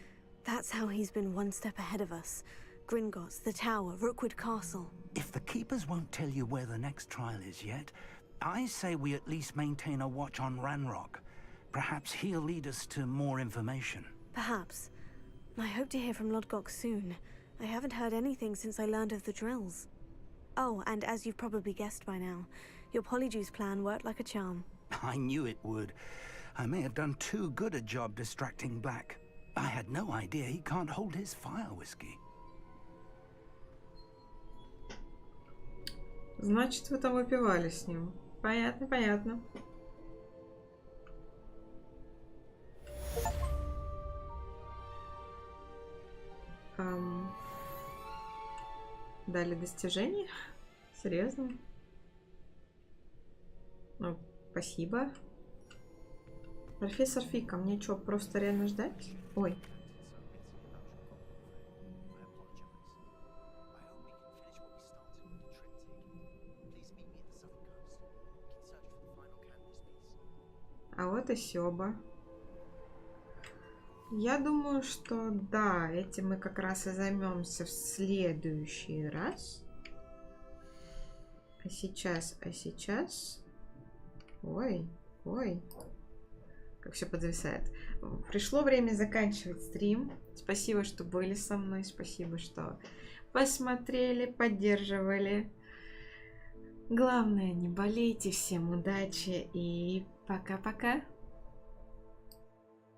That's how he's been one step ahead of us. Gringotts, the Tower, Rookwood Castle.
If the Keepers won't tell you where the next trial is yet, I say we at least maintain a watch on Ranrock. Perhaps he'll lead us to more information.
Perhaps. I hope to hear from Lodgok soon. I haven't heard anything since I learned of the drills. Oh, and as you've probably guessed by now, your Polyjuice plan worked like a charm.
I knew it would. I may have done too good a job distracting Black. I had no idea he can't hold his fire whiskey.
Значит, вы там выпивали с ним. Понятно, понятно. Дали достижение? Серьезно? Ну, спасибо. Профессор Фика, мне что, просто реально ждать? Ой. А вот и Сёба. Я думаю, что да, этим мы как раз и займемся в следующий раз. А сейчас... Ой, как все подвисает. Пришло время заканчивать стрим. Спасибо, что были со мной. Спасибо, что посмотрели, поддерживали. Главное, не болейте. Всем удачи и пока-пока.